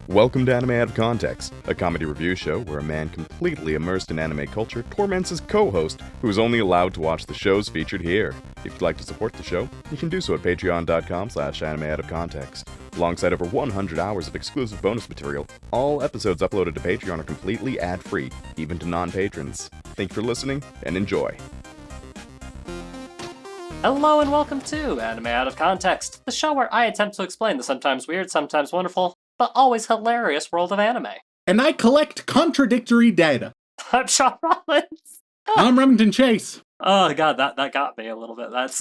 Welcome to Anime Out of Context, a comedy review show where a man completely immersed in anime culture torments his co-host, who is only allowed to watch the shows featured here. If you'd like to support the show, you can do so at patreon.com/animeoutofcontext. Alongside over 100 hours of exclusive bonus material, all episodes uploaded to Patreon are completely ad-free, even to non-patrons. Thank you for listening, and enjoy. Hello and welcome to Anime Out of Context, the show where I attempt to explain the sometimes weird, sometimes wonderful, but always hilarious world of anime. And I collect contradictory data. I'm Shaun Rollins. I'm Remington Chase. Oh god, that got me a little bit. That's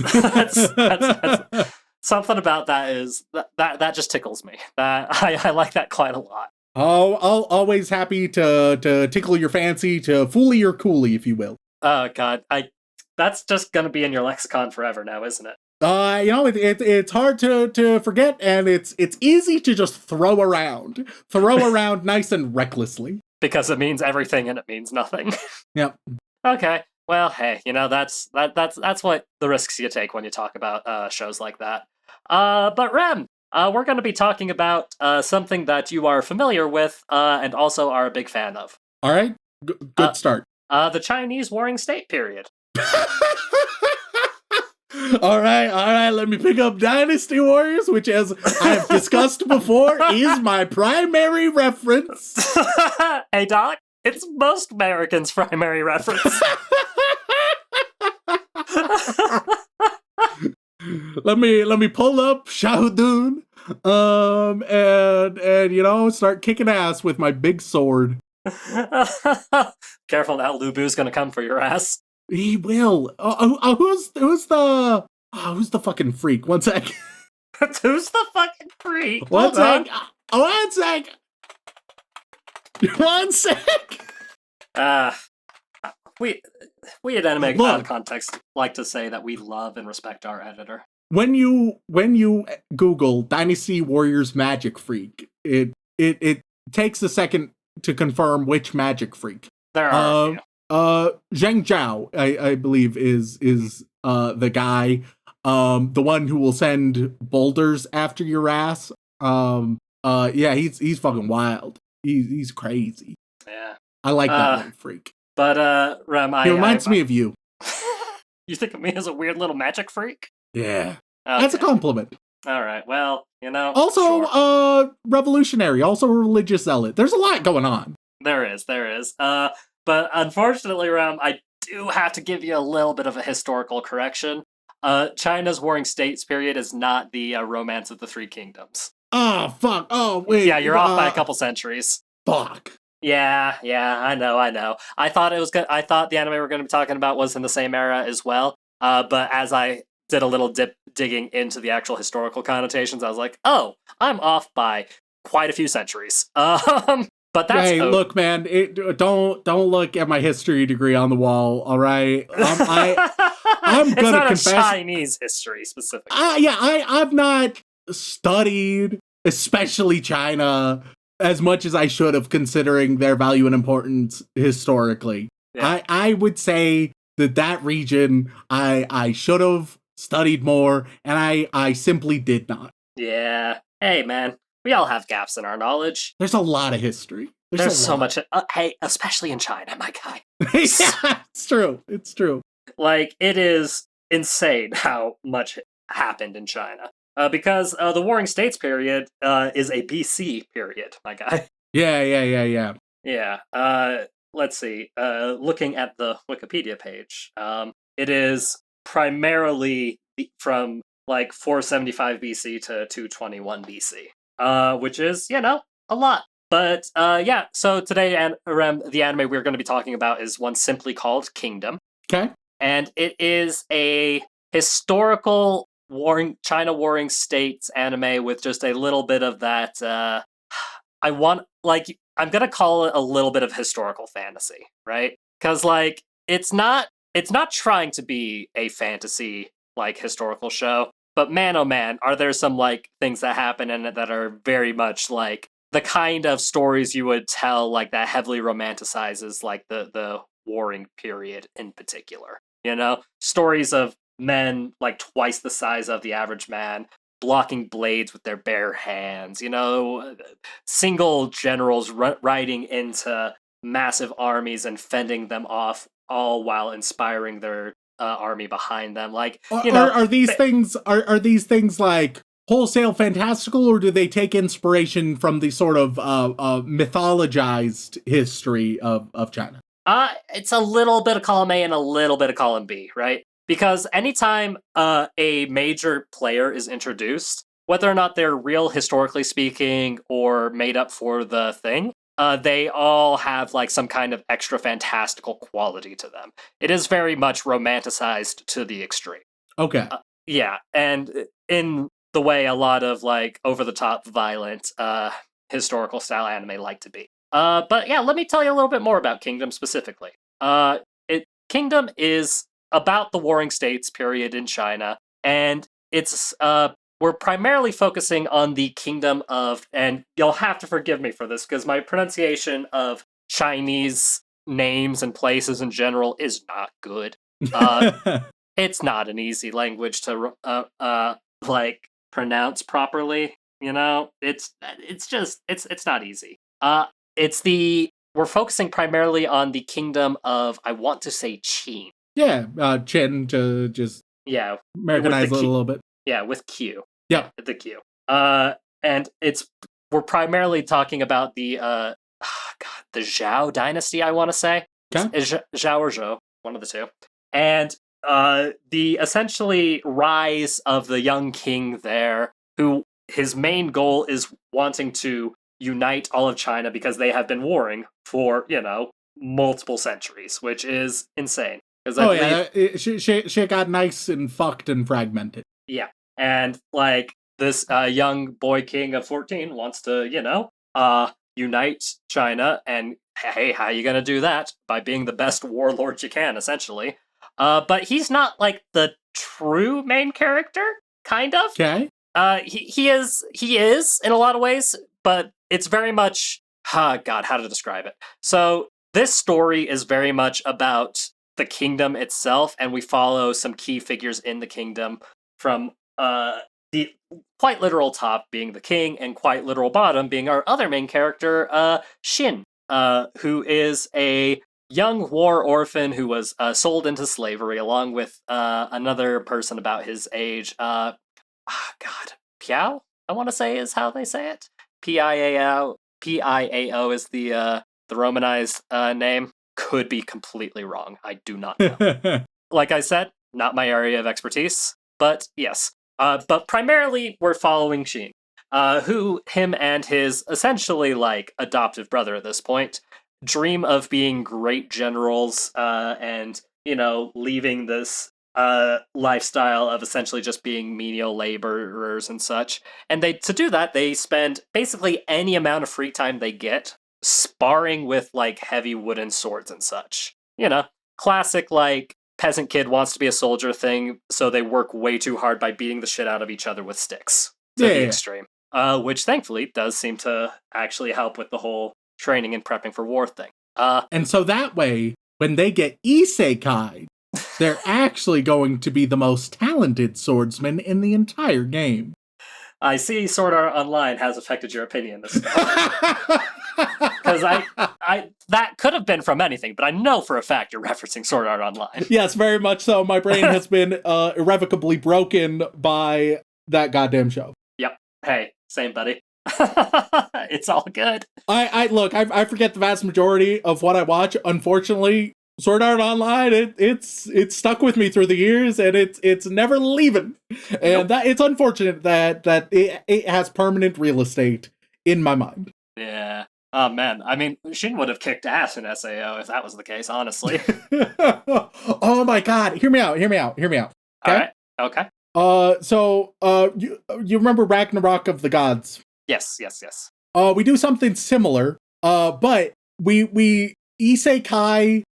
something about that is that just tickles me. I like that quite a lot. Oh, always happy to tickle your fancy, to fooly your coolie, if you will. Oh god, that's just gonna be in your lexicon forever now, isn't it? It's hard to forget, and it's easy to just throw around nice and recklessly. Because it means everything and it means nothing. Yep. Okay. Well, hey, that's what the risks you take when you talk about shows like that. But Rem, we're going to be talking about something that you are familiar with and also are a big fan of. All right. Good start. The Chinese Warring State period. All right, let me pick up Dynasty Warriors, which, as I have discussed before, is my primary reference. Hey, Doc, it's most Americans' primary reference. Let me pull up Shaudun, and start kicking ass with my big sword. Careful now, Lubu's gonna come for your ass. He will. Who's the fucking freak? One sec. Who's the fucking freak? One sec. One sec. We at Anime Out of Context like to say that we love and respect our editor. When you Google Dynasty Warriors Magic Freak, it takes a second to confirm which magic freak. There are a few. Zheng Zhao, I believe, is the guy, the one who will send boulders after your ass. Yeah, he's fucking wild. He's crazy. Yeah, I like that little freak. But Rem, he reminds me of you. You think of me as a weird little magic freak? Yeah, okay. That's a compliment. All right, well, Also, sure. Revolutionary, also a religious zealot. There's a lot going on. There is. But unfortunately, Ram, I do have to give you a little bit of a historical correction. China's Warring States period is not the Romance of the Three Kingdoms. Oh, fuck. Oh, wait. Yeah, you're off by a couple centuries. Fuck. Yeah, I know. I thought I thought the anime we're going to be talking about was in the same era as well. But as I did a little digging into the actual historical connotations, I was like, oh, I'm off by quite a few centuries. But that's look, man. Don't look at my history degree on the wall. All right, I'm it's gonna not confess. A Chinese history specifically. I've not studied, especially China, as much as I should have, considering their value and importance historically. Yeah. I would say that region I should have studied more, and I simply did not. Yeah. Hey, man. We all have gaps in our knowledge. There's a lot of history. There's so much. Hey, especially in China, my guy. Yeah, it's true. Like, it is insane how much happened in China. Because the Warring States period is a BC period, my guy. Yeah. Yeah. Let's see. Looking at the Wikipedia page, it is primarily from like 475 BC to 221 BC. Which is, a lot. But, so today, the anime we're going to be talking about is one simply called Kingdom. Okay. And it is a historical China Warring States anime with just a little bit of that, I'm going to call it a little bit of historical fantasy, right? Because, it's not trying to be a fantasy, historical show. But man, oh man, are there some, things that happen in it that are very much, the kind of stories you would tell, that heavily romanticizes, the warring period in particular. Stories of men, twice the size of the average man, blocking blades with their bare hands, single generals riding into massive armies and fending them off, all while inspiring their army behind them. Are these things like wholesale fantastical, or do they take inspiration from the sort of mythologized history of China? It's a little bit of column A and a little bit of column B, right? Because anytime a major player is introduced, whether or not they're real historically speaking or made up for the thing, they all have like some kind of extra fantastical quality to them. It is very much romanticized to the extreme. Okay. Yeah, and in the way a lot of like over-the-top violent historical style anime like to be. But yeah, let me tell you a little bit more about Kingdom specifically. Kingdom is about the Warring States period in China, and it's we're primarily focusing on the kingdom of, and you'll have to forgive me for this because my pronunciation of Chinese names and places in general is not good. It's not an easy language to like pronounce properly. It's not easy. We're focusing primarily on the kingdom of, I want to say, Qin. Yeah, Chen to just Americanize it a little bit. Yeah, with Q. Yeah, the Q. And we're primarily talking about the the Zhao dynasty, I want to say. Okay. Zhao or Zhou, one of the two. And the essentially rise of the young king there, who his main goal is wanting to unite all of China because they have been warring for, multiple centuries, which is insane. She got nice and fucked and fragmented. Yeah, and like this young boy king of 14 wants to, unite China, and hey, how are you gonna do that? By being the best warlord you can, essentially. But he's not like the true main character, kind of. Okay. He is in a lot of ways, but it's very much, God, how to describe it. So this story is very much about the kingdom itself, and we follow some key figures in the kingdom, from the quite literal top being the king, and quite literal bottom being our other main character, Shin, who is a young war orphan who was sold into slavery along with another person about his age. God, Piao, I want to say is how they say it. Piao is the Romanized name. Could be completely wrong. I do not know. Like I said, not my area of expertise, but yes. But primarily, we're following Shin, who him and his essentially like adoptive brother at this point dream of being great generals, and leaving this lifestyle of essentially just being menial laborers and such. And to do that, they spend basically any amount of free time they get sparring with like heavy wooden swords and such. Classic like peasant kid wants to be a soldier thing, so they work way too hard by beating the shit out of each other with sticks to the extreme. Which thankfully does seem to actually help with the whole training and prepping for war thing. And so that way, when they get isekai, they're actually going to be the most talented swordsman in the entire game. I see Sword Art Online has affected your opinion this time. Because that could have been from anything, but I know for a fact you're referencing Sword Art Online. Yes, very much so. My brain has been irrevocably broken by that goddamn show. Yep. Hey, same buddy. It's all good. I forget the vast majority of what I watch. Unfortunately, Sword Art Online, it's stuck with me through the years, and it's never leaving. And that it's unfortunate that it has permanent real estate in my mind. Yeah. Oh man, I mean, Shin would have kicked ass in SAO if that was the case, honestly. Oh my god, hear me out. Okay? Alright, okay. So you remember Ragnarok of the Gods? Yes. We do something similar, but we isekai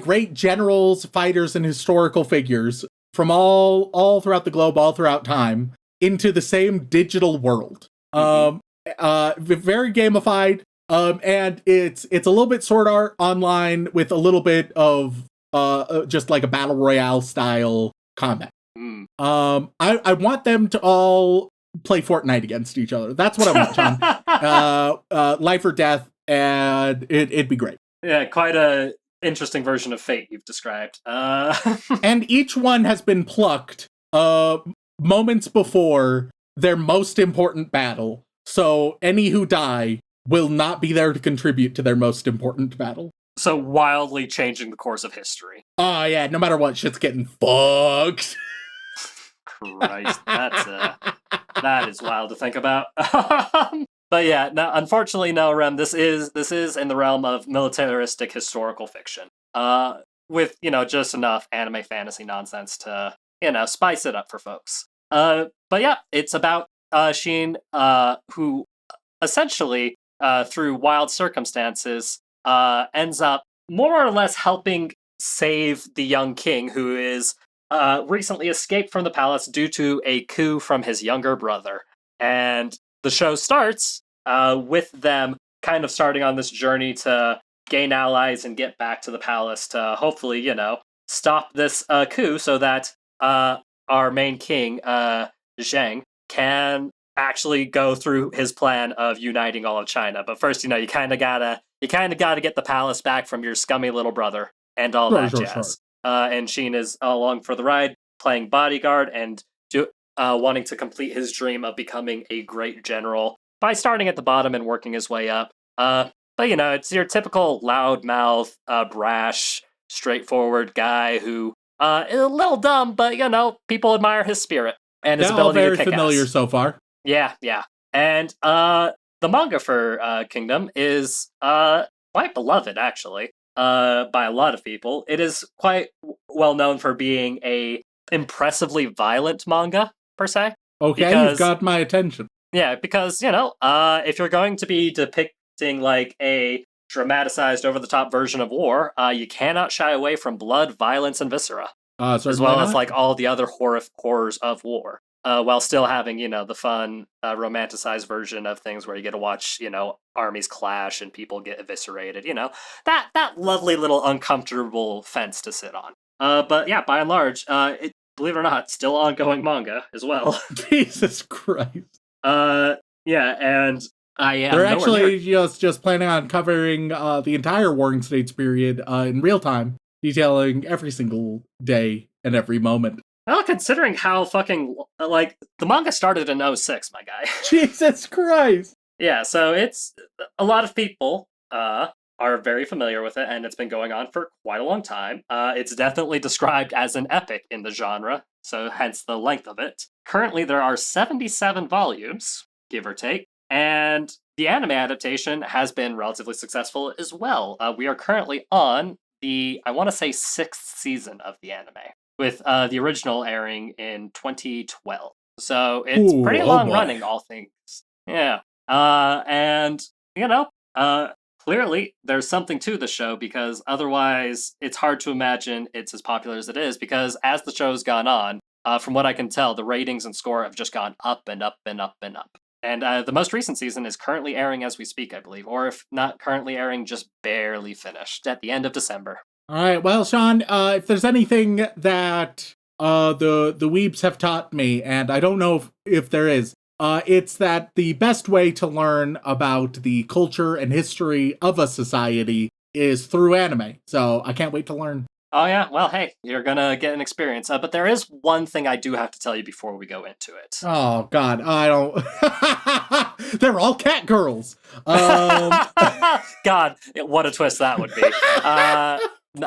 great generals, fighters, and historical figures from all throughout the globe, all throughout time, into the same digital world. Mm-hmm. Very gamified, and it's a little bit Sword Art Online with a little bit of just like a battle royale style combat. I want them to all play Fortnite against each other. That's what I want, John. Life or death, and it'd be great. Yeah, quite a interesting version of Fate you've described. And each one has been plucked moments before their most important battle. So any who die will not be there to contribute to their most important battle. So wildly changing the course of history. Oh, yeah, no matter what, shit's getting fucked. Christ, that is wild to think about. But yeah, no, unfortunately, no, Rem. This is in the realm of militaristic historical fiction. With just enough anime fantasy nonsense to spice it up for folks. But yeah, it's about Sheen, who essentially through wild circumstances ends up more or less helping save the young king, who is recently escaped from the palace due to a coup from his younger brother. And the show starts with them kind of starting on this journey to gain allies and get back to the palace to hopefully, stop this coup so that our main king, Zheng, can actually go through his plan of uniting all of China. But first, you kind of gotta get the palace back from your scummy little brother and all that jazz. And Sheen is along for the ride, playing bodyguard and wanting to complete his dream of becoming a great general by starting at the bottom and working his way up. But it's your typical loudmouth, brash, straightforward guy who is a little dumb, but people admire his spirit and his ability to kick ass. Very familiar so far. Yeah. And the manga for Kingdom is quite beloved, actually, by a lot of people. It is quite well known for being a impressively violent manga, per se. Okay, you've got my attention. Yeah, because, if you're going to be depicting like a dramatized over-the-top version of war, you cannot shy away from blood, violence, and viscera. As well as like all the other horrors of war. While still having, the fun, romanticized version of things where you get to watch, armies clash and people get eviscerated, that lovely little uncomfortable fence to sit on. But yeah, by and large, believe it or not, still ongoing manga as well. Jesus Christ. Yeah, and I am They're actually just planning on covering the entire Warring States period in real time, detailing every single day and every moment. Well, considering how fucking, the manga started in 2006, my guy. Jesus Christ! Yeah, so it's, a lot of people are very familiar with it, and it's been going on for quite a long time. It's definitely described as an epic in the genre, so hence the length of it. Currently, there are 77 volumes, give or take, and the anime adaptation has been relatively successful as well. We are currently on the, I want to say, 6th season of the anime, with the original airing in 2012. So it's pretty long running, all things. Yeah. And, clearly there's something to the show, because otherwise it's hard to imagine it's as popular as it is, because as the show's gone on, from what I can tell, the ratings and score have just gone up and up and up and up. And the most recent season is currently airing as we speak, I believe. Or if not currently airing, just barely finished at the end of December. All right, well, Shaun, if there's anything that the weebs have taught me, and I don't know if there is, it's that the best way to learn about the culture and history of a society is through anime. So I can't wait to learn. Oh yeah, well, hey, you're gonna get an experience. But there is one thing I do have to tell you before we go into it. Oh God, I don't. They're all cat girls. God, what a twist that would be.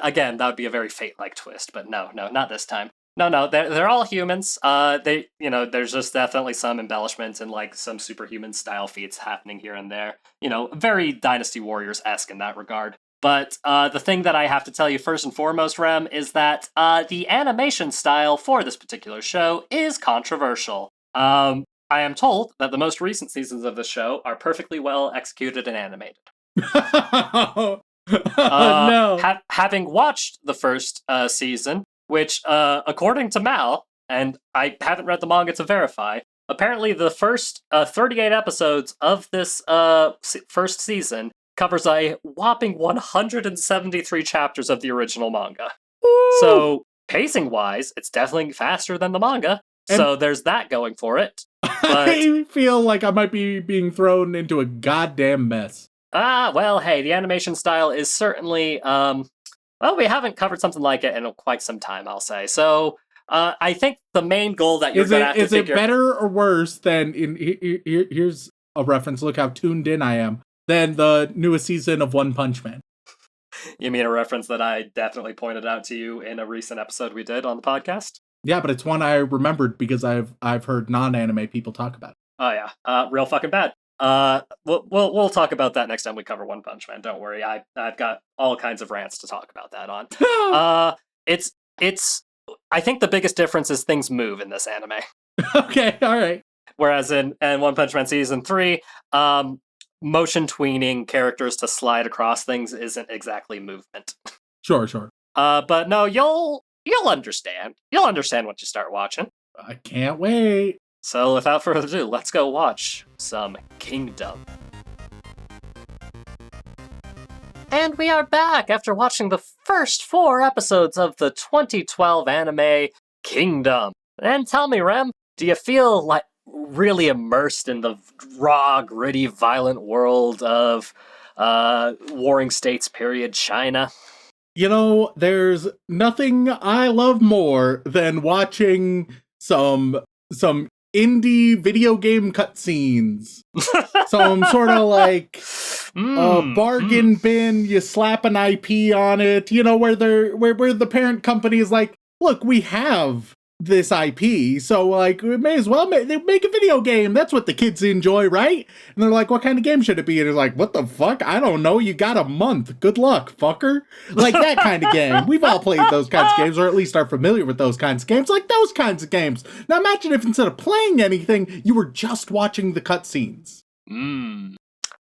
Again, that would be a very Fate-like twist, but no, not this time. No, they're all humans. There's just definitely some embellishments and like some superhuman style feats happening here and there. Very Dynasty Warriors-esque in that regard. But the thing that I have to tell you first and foremost, Rem, is that the animation style for this particular show is controversial. I am told that the most recent seasons of the show are perfectly well executed and animated. No. Having watched the first season, which, according to Mal, and I haven't read the manga to verify, apparently the first 38 episodes of this first season covers a whopping 173 chapters of the original manga. Ooh. So pacing-wise, it's definitely faster than the manga. So there's that going for it. But I feel like I might be being thrown into a goddamn mess. Well, hey, the animation style is certainly, well, we haven't covered something like it in quite some time, I'll say. So, I think the main goal that you're going to have to figure... Is it better or worse than, here's a reference, look how tuned in I am, than the newest season of One Punch Man? You mean a reference that I definitely pointed out to you in a recent episode we did on the podcast? Yeah, but it's one I remembered because I've heard non-anime people talk about it. Oh yeah, real fucking bad. We'll talk about that next time we cover One Punch Man. Don't worry, I've got all kinds of rants to talk about that on. It's I think the biggest difference is things move in this anime. Okay, all right. Whereas in One Punch Man Season 3, motion tweening characters to slide across things isn't exactly movement. Sure. But no, you'll understand. You'll understand once you start watching. I can't wait. So without further ado, let's go watch some Kingdom. And we are back after watching the first 4 episodes of the 2012 anime Kingdom. And tell me, Rem, do you feel like really immersed in the raw, gritty, violent world of Warring States period China? You know, there's nothing I love more than watching some indie video game cutscenes. Some sort of like bargain bin, you slap an IP on it, you know, where the parent company is like, look, we have this IP, so like we may as well make a video game. That's what the kids enjoy, right? And they're like, what kind of game should it be? And it's like, what the fuck? I don't know. You got a month. Good luck, fucker. Like that kind of game. We've all played those kinds of games, or at least are familiar with those kinds of games. Like those kinds of games. Now imagine if instead of playing anything, you were just watching the cutscenes.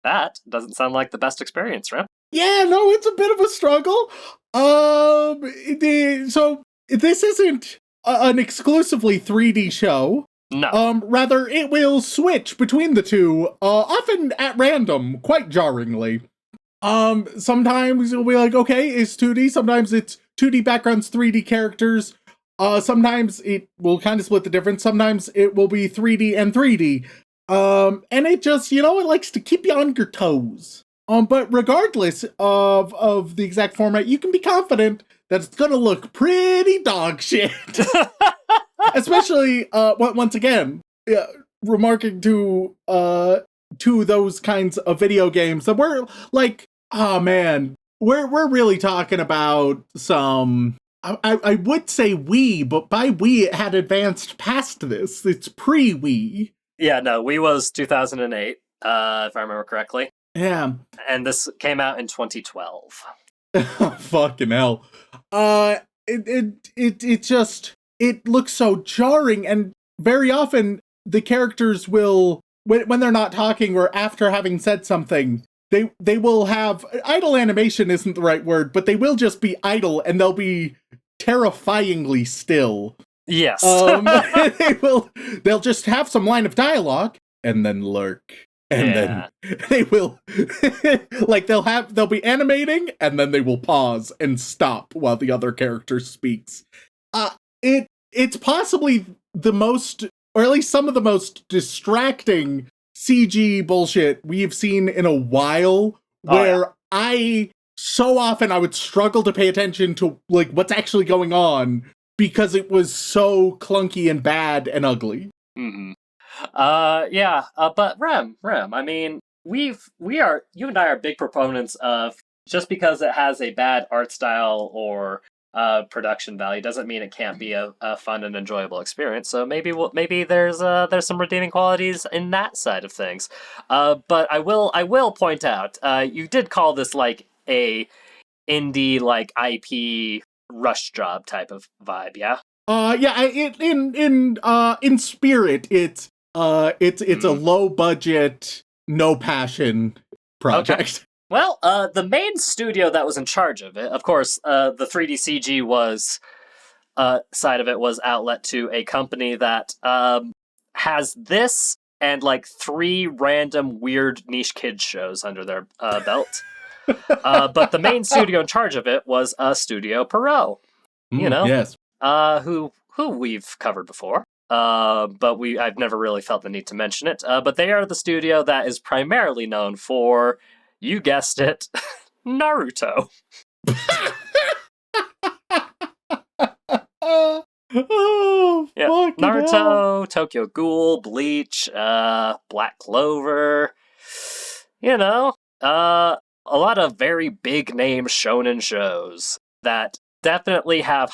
That doesn't sound like the best experience, right? Yeah, no, it's a bit of a struggle. So this isn't an exclusively 3D show. No. Rather, it will switch between the two, often at random, quite jarringly. Sometimes it'll be like, okay, it's 2D. Sometimes it's 2D backgrounds, 3D characters. Sometimes it will kind of split the difference. Sometimes it will be 3D and 3D. And it just, you know, it likes to keep you on your toes. But regardless of the exact format, you can be confident that it's gonna look pretty dog shit. Especially, once again, remarking to those kinds of video games that we're like, oh man, we're really talking about some, I would say Wii, but by Wii it had advanced past this. It's pre-Wii. Yeah, no, Wii was 2008, if I remember correctly. Yeah. And this came out in 2012. Fucking hell. It just, it looks so jarring, and very often the characters will, when they're not talking or after having said something, they will have, idle animation isn't the right word, but they will just be idle and they'll be terrifyingly still. Yes. They'll just have some line of dialogue and then lurk. And then they will, like, they'll be animating, and then they will pause and stop while the other character speaks. It's possibly the most, or at least some of the most distracting CG bullshit we've seen in a while, where I would struggle to pay attention to, like, what's actually going on, because it was so clunky and bad and ugly. Mm-hmm. But Rem, I mean, you and I are big proponents of, just because it has a bad art style or production value doesn't mean it can't be a fun and enjoyable experience. So maybe there's some redeeming qualities in that side of things. But I will point out, you did call this like a indie like IP rush job type of vibe, yeah? In spirit, it's a low budget, no passion project. Okay. Well, the main studio that was in charge of it, of course, the 3D CG side of it was outlet to a company that has this and like 3 random weird niche kids shows under their belt. But the main studio in charge of it was Studio Perot. You know, yes, who we've covered before. But I've never really felt the need to mention it. But they are the studio that is primarily known for, you guessed it, Naruto. Yeah, Naruto, hell. Tokyo Ghoul, Bleach, Black Clover. You know, a lot of very big name shonen shows that definitely have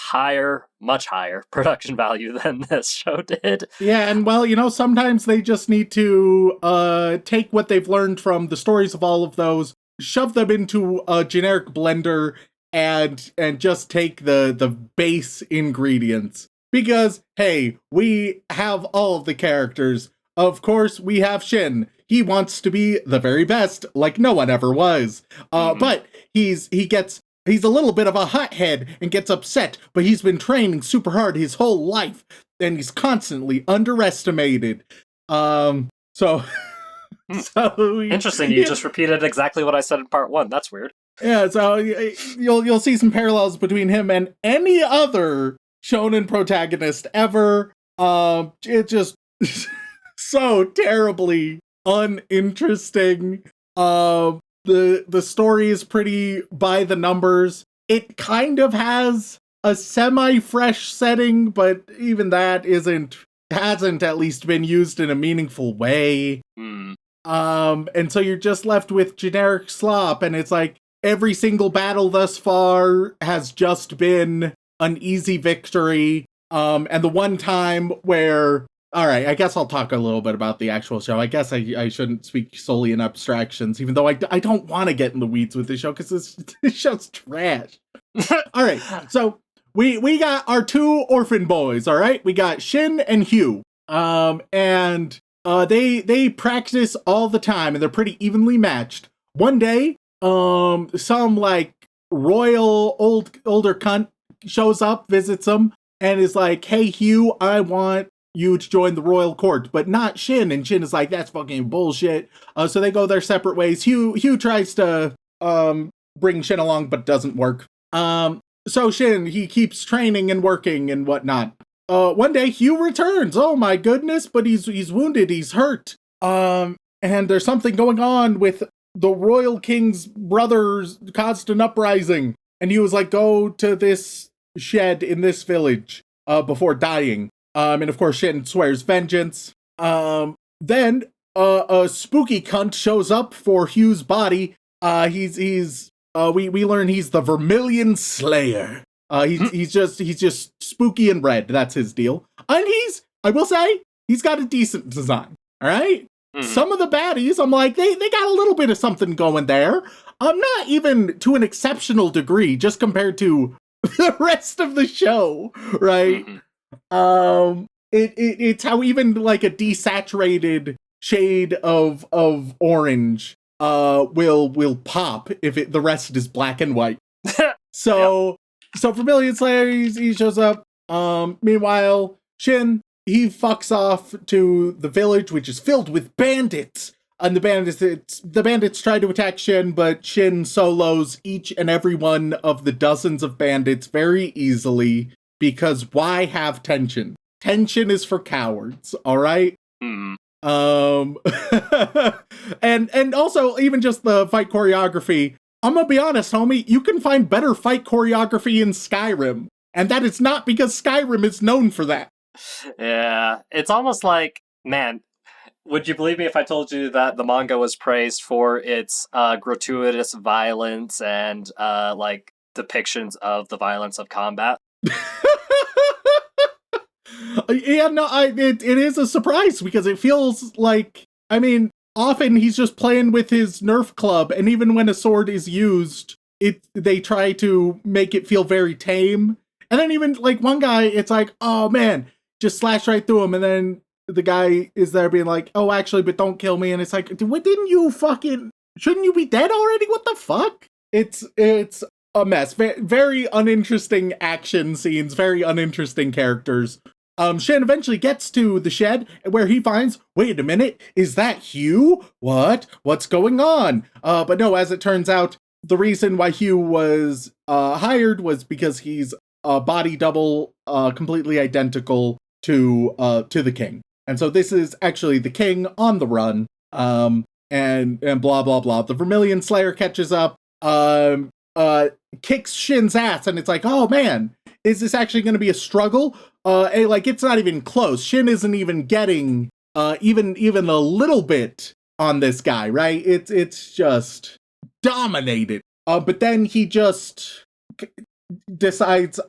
much higher production value than this show did. Yeah, and well, sometimes they just need to take what they've learned from the stories of all of those, shove them into a generic blender, and just take the base ingredients. Because, hey, we have all of the characters. Of course, we have Shin. He wants to be the very best, like no one ever was. But he's a little bit of a hothead and gets upset, but he's been training super hard his whole life, and he's constantly underestimated. So interesting. You just repeated exactly what I said in part 1. That's weird. Yeah, so you'll see some parallels between him and any other shonen protagonist ever. It's just so terribly uninteresting. The story is pretty by the numbers. It kind of has a semi-fresh setting, but even that hasn't at least been used in a meaningful way. And so you're just left with generic slop, and it's like every single battle thus far has just been an easy victory. And the one time where, all right, I guess I'll talk a little bit about the actual show. I guess I shouldn't speak solely in abstractions, even though I don't want to get in the weeds with this show, because this show's trash. All right, so we got our 2 orphan boys, all right? We got Shin and Hugh. And they practice all the time, and they're pretty evenly matched. One day, some, like, royal older cunt shows up, visits them, and is like, hey, Hugh, I want you to join the royal court, but not Shin. And Shin is like, that's fucking bullshit. So they go their separate ways. Hugh tries to bring Shin along, but doesn't work. So Shin, he keeps training and working and whatnot. One day Hugh returns. Oh my goodness, but he's wounded, he's hurt. And there's something going on with the royal king's brothers, caused an uprising. And he was like, go to this shed in this village before dying. And of course, Shin swears vengeance. Then a spooky cunt shows up for Hugh's body. We learn he's the Vermilion Slayer. He's just spooky and red. That's his deal. And I will say, he's got a decent design. All right. Some of the baddies, I'm like, they got a little bit of something going there. Not even to an exceptional degree, just compared to the rest of the show, right? It's how even like a desaturated shade of orange will pop if the rest is black and white. So Vermilion Slayer, he shows up. Meanwhile, Shin, he fucks off to the village, which is filled with bandits. And the bandits try to attack Shin, but Shin solos each and every one of the dozens of bandits very easily, because why have tension? Tension is for cowards, all right? And also, even just the fight choreography, I'm gonna be honest, homie, you can find better fight choreography in Skyrim, and that is not because Skyrim is known for that. Yeah, it's almost like, man, would you believe me if I told you that the manga was praised for its gratuitous violence and like depictions of the violence of combat? Yeah, no, it is a surprise, because it feels like, I mean, often he's just playing with his Nerf club, and even when a sword is used, they try to make it feel very tame. And then even, like, one guy, it's like, oh man, just slash right through him, and then the guy is there being like, oh, actually, but don't kill me, and it's like, what, shouldn't you be dead already? What the fuck? It's a mess. Very uninteresting action scenes, very uninteresting characters. Shin eventually gets to the shed where he finds, wait a minute, is that Hugh? What's going on? But no, as it turns out, the reason why Hugh was hired was because he's body double, completely identical to the king. And so this is actually the king on the run. And blah blah blah. The Vermilion Slayer catches up, kicks Shin's ass, and it's like, oh man, is this actually going to be a struggle? Like it's not even close. Shin isn't even getting even a little bit on this guy, right? It's just dominated. But then he just decides,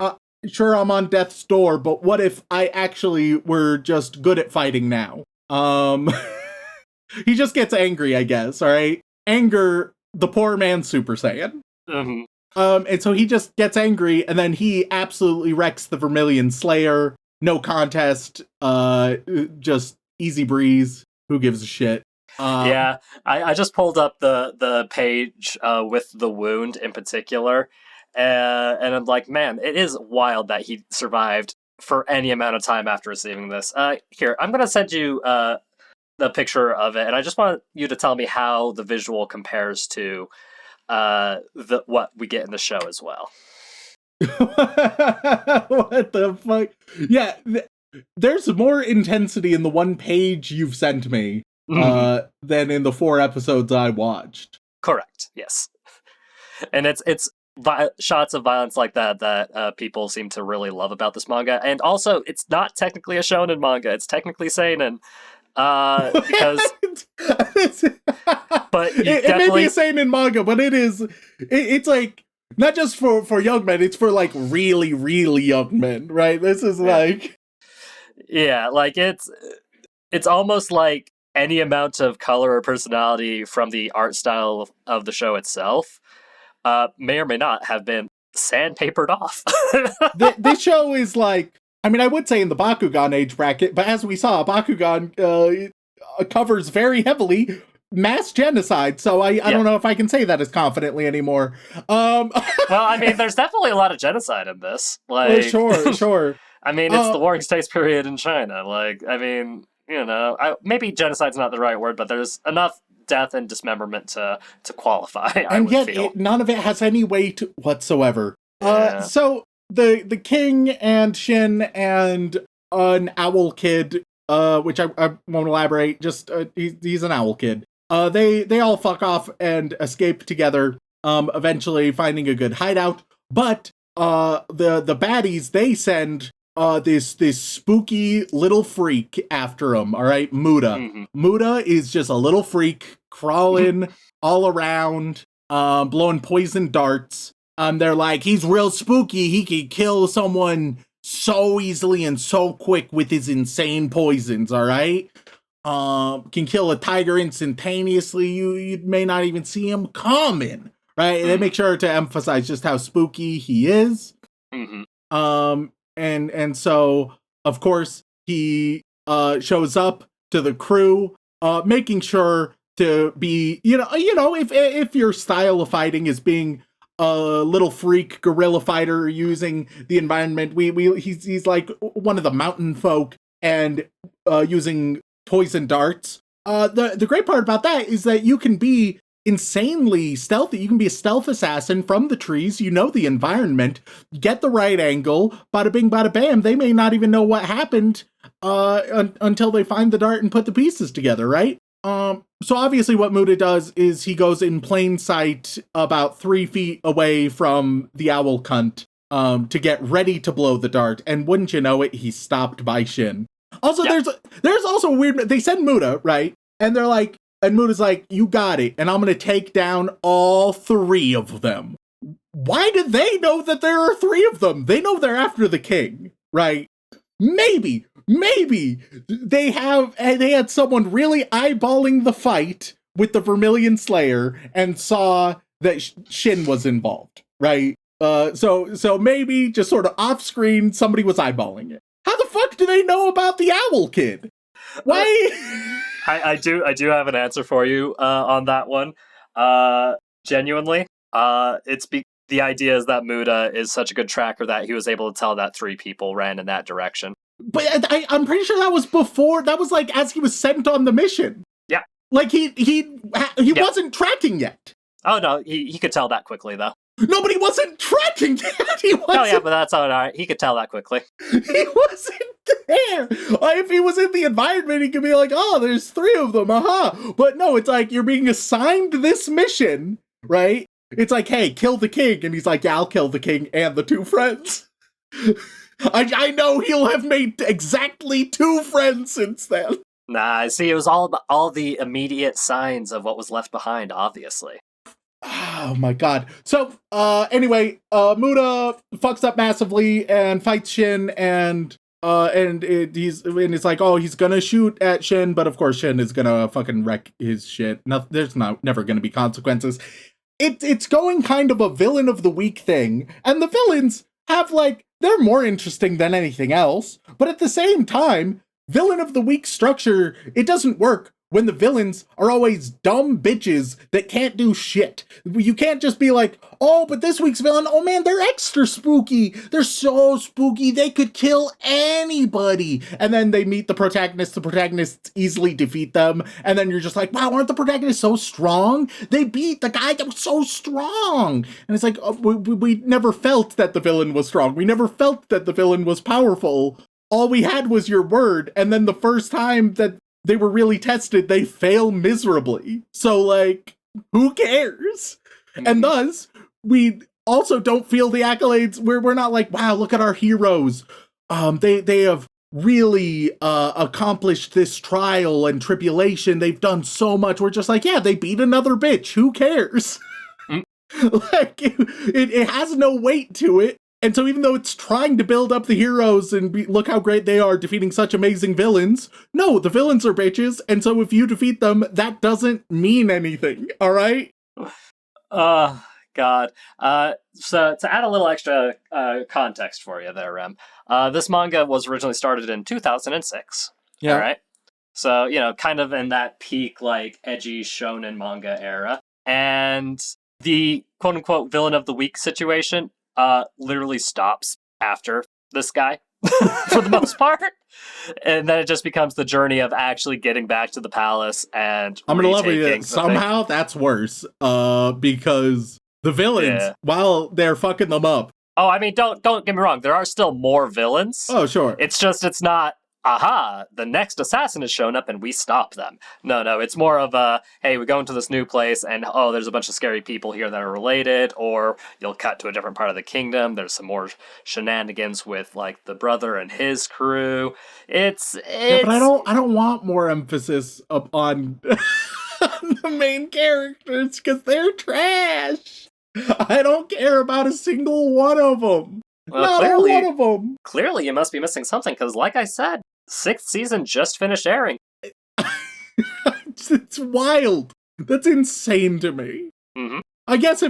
sure, I'm on death's door, but what if I actually were just good at fighting now? He just gets angry, I guess, all right? Anger, the poor man's Super Saiyan. Mm-hmm. And so he just gets angry, and then he absolutely wrecks the Vermilion Slayer. No contest, just easy breeze. Who gives a shit? Yeah, I just pulled up the page with the wound in particular, and I'm like, man, it is wild that he survived for any amount of time after receiving this. Here, I'm going to send you the picture of it, and I just want you to tell me how the visual compares to what we get in the show as well. What the fuck? Yeah, there's more intensity in the one page you've sent me than in the 4 episodes I watched. Correct. Yes, and it's shots of violence like that people seem to really love about this manga, and also it's not technically a shonen manga; it's technically seinen. Because but it may be a seinen manga, but it's like not just for young men, it's for like really, really young men, right? This is like like it's almost like any amount of color or personality from the art style of the show itself may or may not have been sandpapered off. This show is like, I mean, I would say in the Bakugan age bracket, but as we saw, Bakugan covers very heavily mass genocide, so I don't know if I can say that as confidently anymore. Well, I mean, there's definitely a lot of genocide in this. Like, sure. I mean, it's the Warring States period in China. Like, I mean, you know, maybe genocide's not the right word, but there's enough death and dismemberment to qualify. And yet, none of it has any weight whatsoever. Yeah. So the king and Shin and an owl kid, which I won't elaborate. Just he's an owl kid. They all fuck off and escape together. Eventually finding a good hideout. But the baddies, they send this spooky little freak after him. All right, Muda. Mm-hmm. Muda is just a little freak crawling all around, blowing poison darts. They're like, he's real spooky. He can kill someone so easily and so quick with his insane poisons, all right? Can kill a tiger instantaneously. You may not even see him coming, right? They make sure to emphasize just how spooky he is. Mm-hmm. And so, of course, he shows up to the crew, making sure to be, you know, if your style of fighting is being a little freak guerrilla fighter using the environment, he's like one of the mountain folk and using poison darts. The great part about that is that you can be insanely stealthy. You can be a stealth assassin from the trees. You know the environment. Get the right angle. Bada bing, bada bam. They may not even know what happened until they find the dart and put the pieces together, right? So obviously what Muda does is he goes in plain sight about 3 feet away from the owl cunt to get ready to blow the dart. And wouldn't you know it, he's stopped by Shin. Also, there's also a weird... They send Muda, right? And they're like... And Muda's like, you got it. And I'm going to take down all 3 of them. Why do they know that there are 3 of them? They know they're after the king, right? Maybe they had someone really eyeballing the fight with the Vermilion Slayer and saw that Shin was involved, right? So maybe just sort of off screen, somebody was eyeballing it. How the fuck do they know about the owl kid? Why? I do have an answer for you on that one. Genuinely, the idea is that Muda is such a good tracker that he was able to tell that 3 people ran in that direction. But I'm pretty sure that was before. That was like as he was sent on the mission. Yeah, like he wasn't tracking yet. Oh no, he could tell that quickly though. No, but he wasn't tracking that. He wasn't. Oh yeah, but that's all right. He could tell that quickly. He wasn't there. If he was in the environment, he could be like, oh, there's 3 of them, But no, it's like you're being assigned this mission, right? It's like, hey, kill the king. And he's like, yeah, I'll kill the king and the 2 friends. I know he'll have made exactly 2 friends since then. Nah, see, it was all the immediate signs of what was left behind, obviously. Oh my god. So, anyway, Muda fucks up massively and fights Shin, and it's like, oh, he's gonna shoot at Shin, but of course Shin is gonna fucking wreck his shit. There's never gonna be consequences. It's going kind of a villain of the week thing, and the villains have, like, they're more interesting than anything else, but at the same time, villain of the week structure, it doesn't work when the villains are always dumb bitches that can't do shit. You can't just be like, oh, but this week's villain, oh man, they're extra spooky. They're so spooky, they could kill anybody. And then they meet the protagonists easily defeat them, and then you're just like, wow, aren't the protagonists so strong? They beat the guy that was so strong. And it's like, we never felt that the villain was strong. We never felt that the villain was powerful. All we had was your word, and then the first time that they were really tested, they fail miserably. So, like, who cares? And thus, we also don't feel the accolades. We're not like, wow, look at our heroes. They have really accomplished this trial and tribulation. They've done so much. We're just like, yeah, they beat another bitch. Who cares? Like, it has no weight to it. And so even though it's trying to build up the heroes and look how great they are defeating such amazing villains, no, the villains are bitches, and so if you defeat them, that doesn't mean anything, all right? Oh, God. So to add a little extra context for you there, Rem, this manga was originally started in 2006. Yeah. All right? So, you know, kind of in that peak, like, edgy shonen manga era. And the quote-unquote villain of the week situation literally stops after this guy for the most part, and then it just becomes the journey of actually getting back to the palace and I'm gonna love it. Somehow that's worse because the villains, while they're fucking them up, oh, I mean, don't get me wrong, there are still more villains. Oh sure, it's not the next assassin has shown up and we stop them. No, it's more of a, hey, we go into this new place and, oh, there's a bunch of scary people here that are related, or you'll cut to a different part of the kingdom. There's some more shenanigans with, like, the brother and his crew. It's yeah, but I don't want more emphasis on the main characters because they're trash. I don't care about a single one of them. Well, Not one of them. Clearly, you must be missing something because, like I said, 6th season just finished airing. It's wild. That's insane to me. Mm-hmm. I guess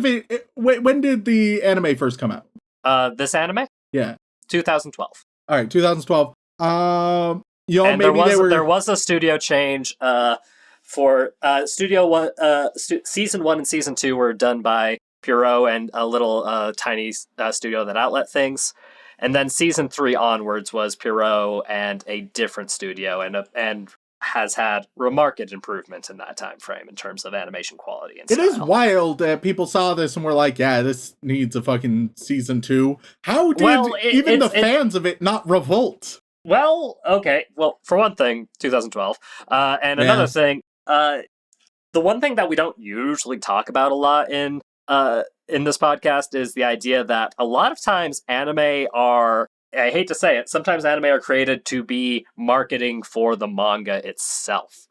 when did the anime first come out? This anime? Yeah. 2012. All right, 2012. And maybe there was a studio change for Studio 1. Season 1 and Season 2 were done by Pierrot and a little tiny studio that outlet things. And then Season 3 onwards was Pierrot and a different studio, and has had remarked improvement in that time frame in terms of animation quality and style. It is wild that people saw this and were like, yeah, this needs a fucking Season 2. How did the fans of it not revolt? Well, okay. Well, for one thing, 2012. And another thing, the one thing that we don't usually talk about a lot in this podcast is the idea that a lot of times anime are, I hate to say it, sometimes anime are created to be marketing for the manga itself.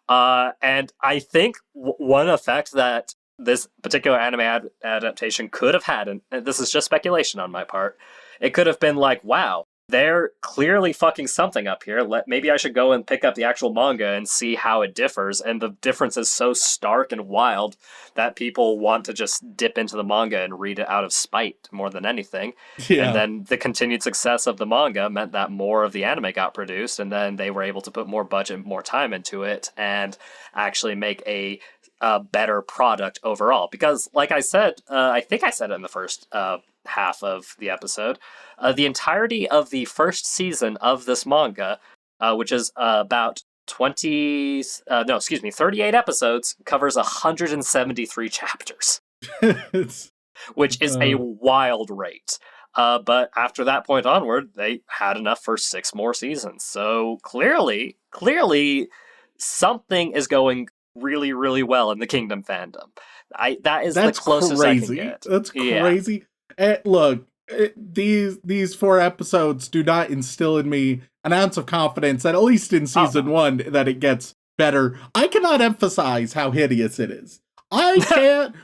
And I think one effect that this particular anime adaptation could have had, and this is just speculation on my part, it could have been like, wow, they're clearly fucking something up here. Maybe I should go and pick up the actual manga and see how it differs. And the difference is so stark and wild that people want to just dip into the manga and read it out of spite more than anything. Yeah. And then the continued success of the manga meant that more of the anime got produced, and then they were able to put more budget, more time into it, and actually make a better product overall. Because, like I said, I think I said it in the first half of the episode, the entirety of the first season of this manga, which is about 38 episodes, covers 173 chapters. which is a wild rate. But after that point onward, they had enough for 6 more seasons. So clearly, something is going really, really well in the Kingdom fandom. That's the closest crazy. I can get. That's crazy. Look, these 4 episodes do not instill in me an ounce of confidence that at least in season 1 that it gets better. I cannot emphasize how hideous it is. I can't.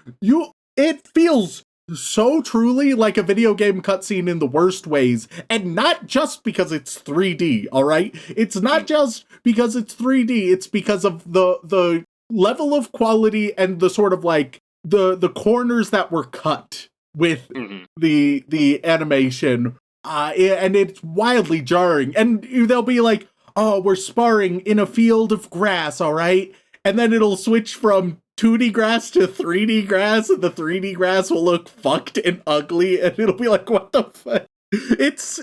It feels so truly like a video game cutscene in the worst ways, and not just because it's 3D, all right? It's not just because it's 3D, it's because of the level of quality and the sort of like the corners that were cut with the animation, and it's wildly jarring. And they'll be like, oh, we're sparring in a field of grass, all right? And then it'll switch from 2D grass to 3D grass, and the 3D grass will look fucked and ugly, and it'll be like, what the fuck? It's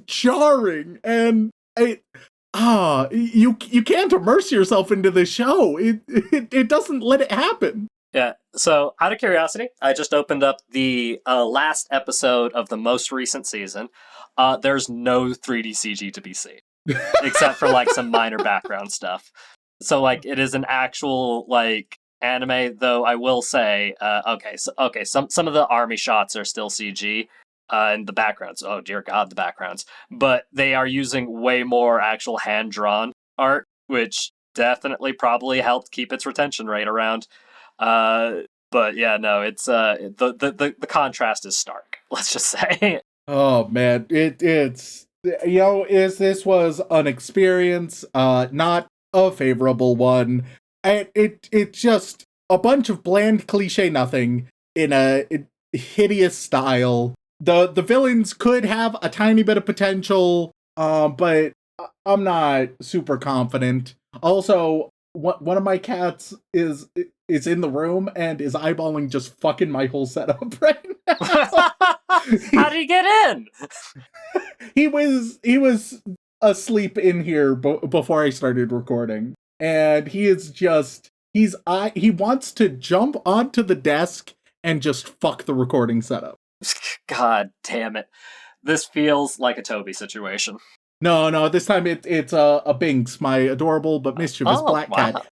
jarring, and you can't immerse yourself into the show. It doesn't let it happen. Yeah, so out of curiosity, I just opened up the last episode of the most recent season. There's no 3D CG to be seen, except for like some minor background stuff. So like it is an actual like anime, though I will say, some of the army shots are still CG, and the backgrounds, oh dear god, the backgrounds. But they are using way more actual hand-drawn art, which definitely probably helped keep its retention rate around. But yeah, no, it's the contrast is stark, let's just say. Oh man, it's this was an experience, not a favorable one. It's just a bunch of bland cliche nothing in a hideous style. The villains could have a tiny bit of potential, but I'm not super confident. Also, one of my cats is in the room and is eyeballing just fucking my whole setup right now. How did he get in? He was asleep in here before I started recording, and he wants to jump onto the desk and just fuck the recording setup. God damn it. This feels like a Toby situation. No, this time it's a Binks, my adorable but mischievous black cat.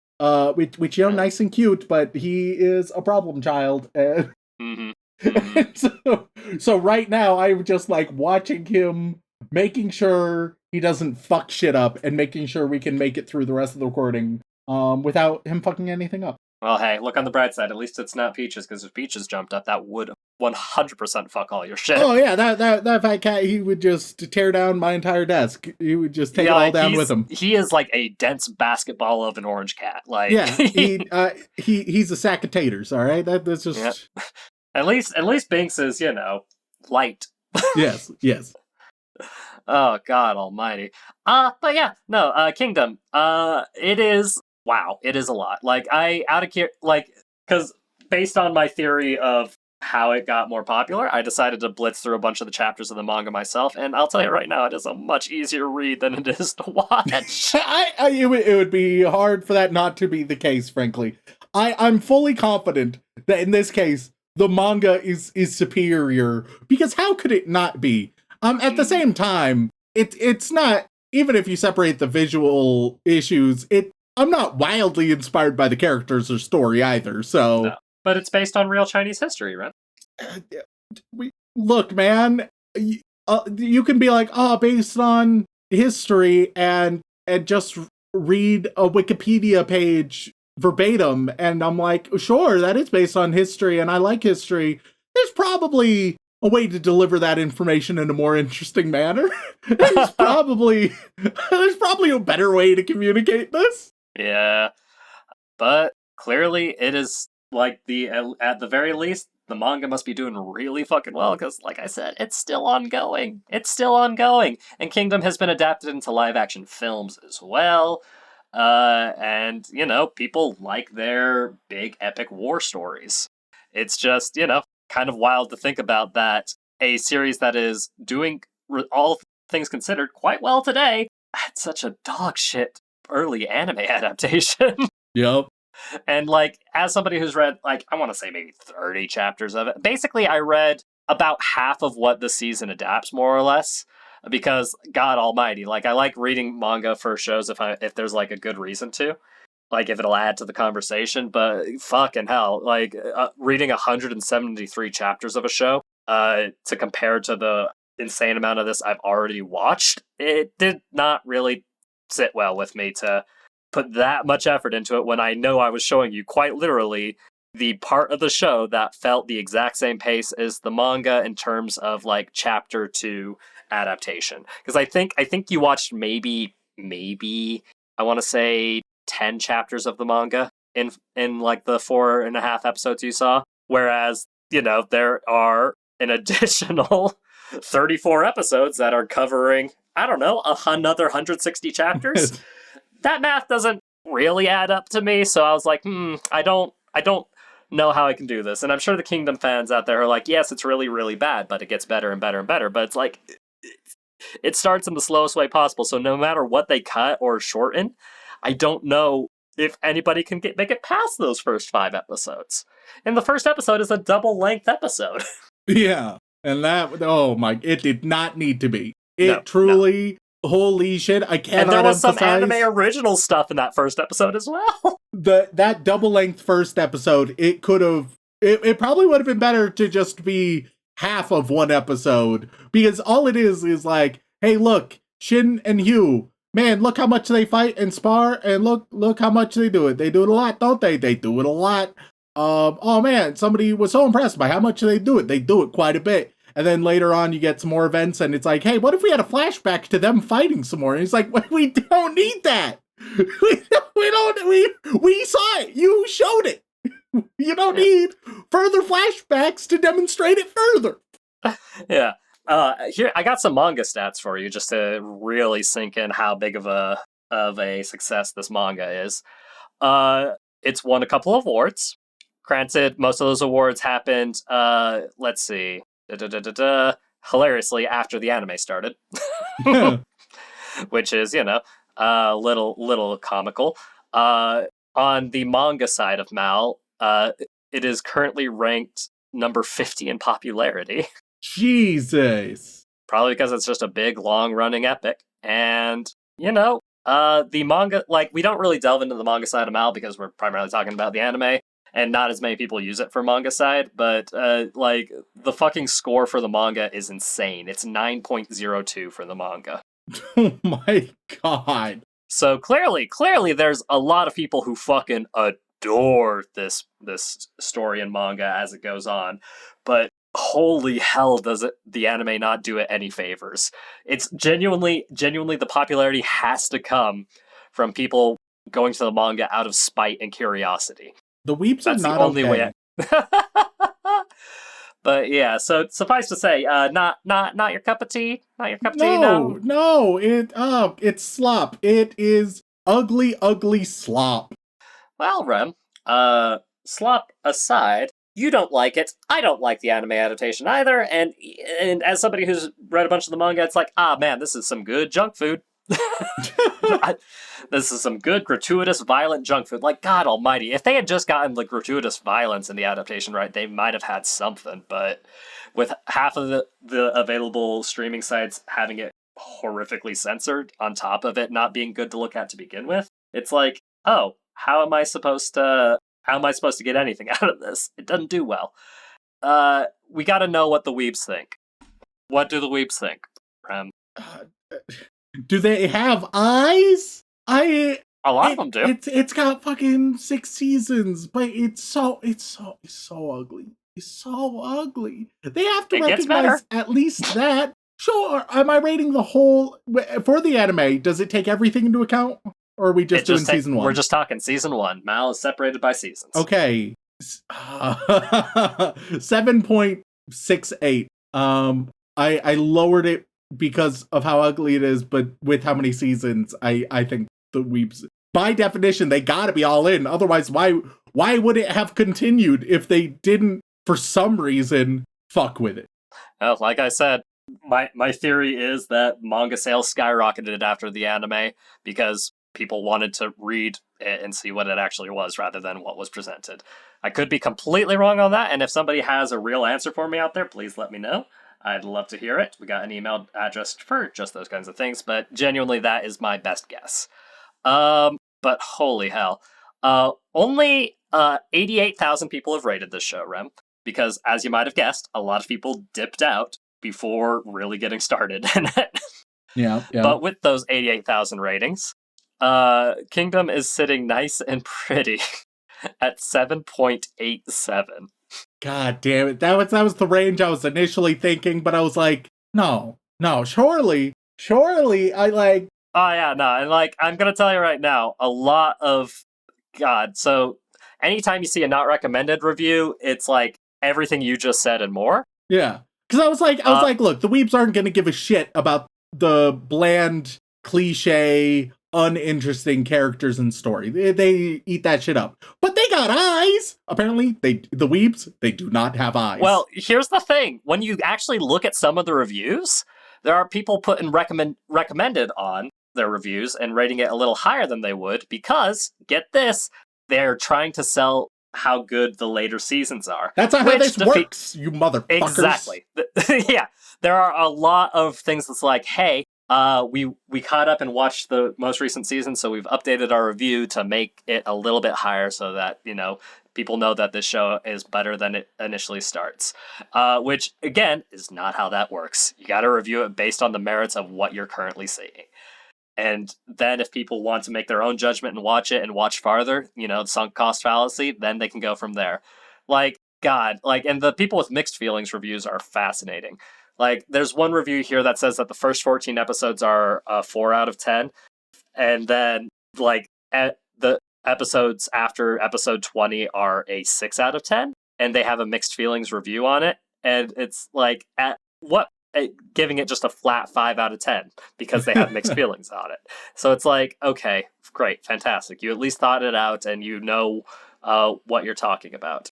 Which nice and cute, but he is a problem child. And so right now I'm just like watching him, making sure he doesn't fuck shit up, and making sure we can make it through the rest of the recording without him fucking anything up. Well, hey, look on the bright side. At least it's not Peaches, because if Peaches jumped up, that would 100% fuck all your shit. Oh yeah, that fat cat, he would just tear down my entire desk. He would just take it all down with him. He is like a dense basketball of an orange cat. Like, yeah, he's a sack of taters. All right, that's just. Yep. At least Binks is, light. Yes. Oh God Almighty. But yeah, no. Kingdom. It is. Wow, it is a lot. Like because based on my theory of how it got more popular, I decided to blitz through a bunch of the chapters of the manga myself, and I'll tell you right now, it is a much easier read than it is to watch. It would be hard for that not to be the case, frankly. I'm fully confident that in this case, the manga is superior, because how could it not be? At the same time, it's not, even if you separate the visual issues, I'm not wildly inspired by the characters or story either, so... No. But it's based on real Chinese history, right? Look, man, you can be like, based on history, and just read a Wikipedia page verbatim, and I'm like, sure, that is based on history, and I like history. There's probably a way to deliver that information in a more interesting manner. There's probably a better way to communicate this. Yeah, but clearly it is like at the very least, the manga must be doing really fucking well, because like I said, it's still ongoing. And Kingdom has been adapted into live action films as well. And people like their big epic war stories. It's just, kind of wild to think about that a series that is doing, all things considered, quite well today had such a dog shit early anime adaptation. Yep. And like, as somebody who's read, like, I want to say maybe 30 chapters of it, basically I read about half of what the season adapts, more or less, because God almighty, like, I like reading manga for shows if there's like a good reason to, like if it'll add to the conversation. But fucking hell, like reading 173 chapters of a show to compare to the insane amount of this I've already watched, it did not really sit well with me to put that much effort into it when I know I was showing you quite literally the part of the show that felt the exact same pace as the manga in terms of like chapter 2 adaptation. Because I think you watched maybe I want to say 10 chapters of the manga in like the 4.5 episodes you saw, whereas there are an additional 34 episodes that are covering, I don't know, another 160 chapters. That math doesn't really add up to me, so I was like, I don't know how I can do this. And I'm sure the Kingdom fans out there are like, yes, it's really, really bad, but it gets better and better and better. But it's like, it starts in the slowest way possible, so no matter what they cut or shorten, I don't know if anybody can make it past those first 5 episodes. And the first episode is a double-length episode. Yeah, and that, oh my, it did not need to be. It holy shit, I cannot And there was emphasize, some anime original stuff in that first episode as well. That double-length first episode, it probably would have been better to just be half of one episode, because all it is like, hey, look, Shin and Hugh, man, look how much they fight and spar, and look how much they do it. They do it a lot, don't they? They do it a lot. Oh man, somebody was so impressed by how much they do it. They do it quite a bit. And then later on, you get some more events, and it's like, hey, what if we had a flashback to them fighting some more? And it's like, we don't need that. We saw it. You showed it. You don't need further flashbacks to demonstrate it further. Yeah. Here, I got some manga stats for you just to really sink in how big of a success this manga is. It's won a couple of awards. Granted, most of those awards happened, let's see, hilariously after the anime started. Which is, little comical. On the manga side of Mal, it is currently ranked number 50 in popularity. Jesus. Probably because it's just a big, long-running epic. And, the manga, like, we don't really delve into the manga side of Mal because we're primarily talking about the anime, and not as many people use it for manga side, but, the fucking score for the manga is insane. It's 9.02 for the manga. Oh my god. So clearly there's a lot of people who fucking adore this story and manga as it goes on. But holy hell does the anime not do it any favors. It's genuinely the popularity has to come from people going to the manga out of spite and curiosity. The weeps That's are not the only okay. way. But yeah, so suffice to say, not your cup of tea. Not your cup of tea. No, it's slop. It is ugly slop. Well, Rem, slop aside, you don't like it. I don't like the anime adaptation either. And as somebody who's read a bunch of the manga, it's like, man, this is some good junk food. This is some good gratuitous violent junk food. Like, God almighty, if they had just gotten the gratuitous violence in the adaptation right, they might have had something. But with half of the available streaming sites having it horrifically censored on top of it not being good to look at to begin with, it's like, oh, how am I supposed to get anything out of this? It doesn't do well. We gotta know what the weebs think. What do the weebs think, Rem? Do they have eyes? A lot of them do. It's got fucking 6 seasons, but it's so ugly. It's so ugly. They have to recognize at least that. Sure, am I rating the whole for the anime? Does it take everything into account, or are we just doing season 1? We're just talking season 1. Mal is separated by seasons. Okay, 7.68. I lowered it because of how ugly it is, but with how many seasons, I think the weeps, by definition, they gotta be all in. Otherwise, why would it have continued if they didn't, for some reason, fuck with it? Well, like I said, my theory is that manga sales skyrocketed after the anime because people wanted to read it and see what it actually was rather than what was presented. I could be completely wrong on that, and if somebody has a real answer for me out there, please let me know. I'd love to hear it. We got an email address for just those kinds of things, but genuinely, that is my best guess. But holy hell. Only 88,000 people have rated this show, Rem, because as you might have guessed, a lot of people dipped out before really getting started in it. Yeah. But with those 88,000 ratings, Kingdom is sitting nice and pretty at 7.87. God damn it. That was the range I was initially thinking, but I was like, no, surely, I like... Oh, yeah, no, and like, I'm gonna tell you right now, a lot of... God, so anytime you see a not recommended review, it's like everything you just said and more. Yeah. Because I was like, look, the weebs aren't gonna give a shit about the bland, cliche, uninteresting characters and story. They eat that shit up. But they got eyes! Apparently, the weebs, they do not have eyes. Well, here's the thing. When you actually look at some of the reviews, there are people putting recommended on their reviews and rating it a little higher than they would because, get this, they're trying to sell how good the later seasons are. That's not how this works, you motherfuckers. Exactly. Yeah. There are a lot of things that's like, hey, we caught up and watched the most recent season, so we've updated our review to make it a little bit higher so that, people know that this show is better than it initially starts. Which, again, is not how that works. You gotta review it based on the merits of what you're currently seeing. And then if people want to make their own judgment and watch farther, the sunk cost fallacy, then they can go from there. And the people with mixed feelings reviews are fascinating. Like, there's one review here that says that the first 14 episodes are 4 out of 10. And then, the episodes after episode 20 are a 6 out of 10. And they have a mixed feelings review on it. And it's like, giving it just a flat 5 out of 10 because they have mixed feelings on it. So it's like, okay, great, fantastic. You at least thought it out and you know what you're talking about.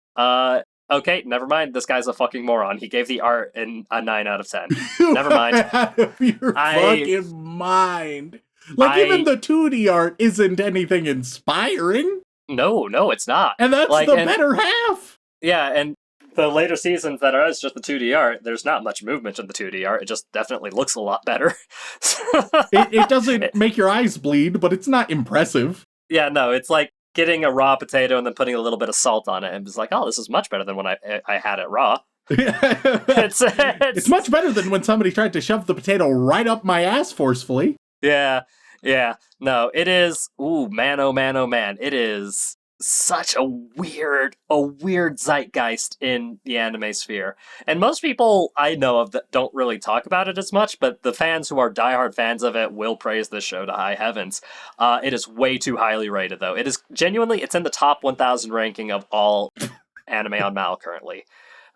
Okay, never mind. This guy's a fucking moron. He gave the art a 9 out of 10. Never mind. Out of your fucking mind. Even the 2D art isn't anything inspiring. No, it's not. And that's the better half. Yeah, and the later seasons that are just the 2D art, there's not much movement in the 2D art. It just definitely looks a lot better. It doesn't make your eyes bleed, but it's not impressive. Yeah, no, it's like getting a raw potato and then putting a little bit of salt on it and it's like, oh, this is much better than when I had it raw. It's much better than when somebody tried to shove the potato right up my ass forcefully. Yeah. No, it is. Ooh, man, oh man, oh man. It is such a weird zeitgeist in the anime sphere. And most people I know of that don't really talk about it as much, but the fans who are diehard fans of it will praise this show to high heavens. It is way too highly rated, though. It is genuinely, it's in the top 1,000 ranking of all anime on Mal currently.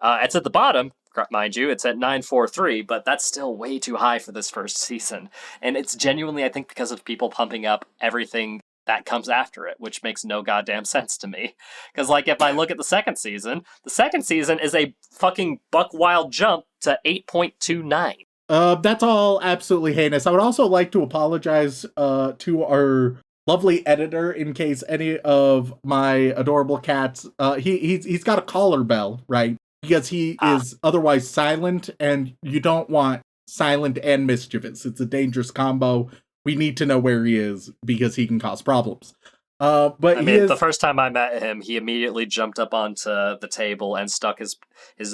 It's at the bottom, mind you, it's at 943, but that's still way too high for this first season. And it's genuinely, I think, because of people pumping up everything that comes after it, which makes no goddamn sense to me. Because, if I look at the second season is a fucking buck wild jump to 8.29. That's all absolutely heinous. I would also like to apologize to our lovely editor in case any of my adorable cats, he's got a collar bell, right? Because he is otherwise silent, and you don't want silent and mischievous. It's a dangerous combo. We need to know where he is because he can cause problems. The first time I met him, he immediately jumped up onto the table and stuck his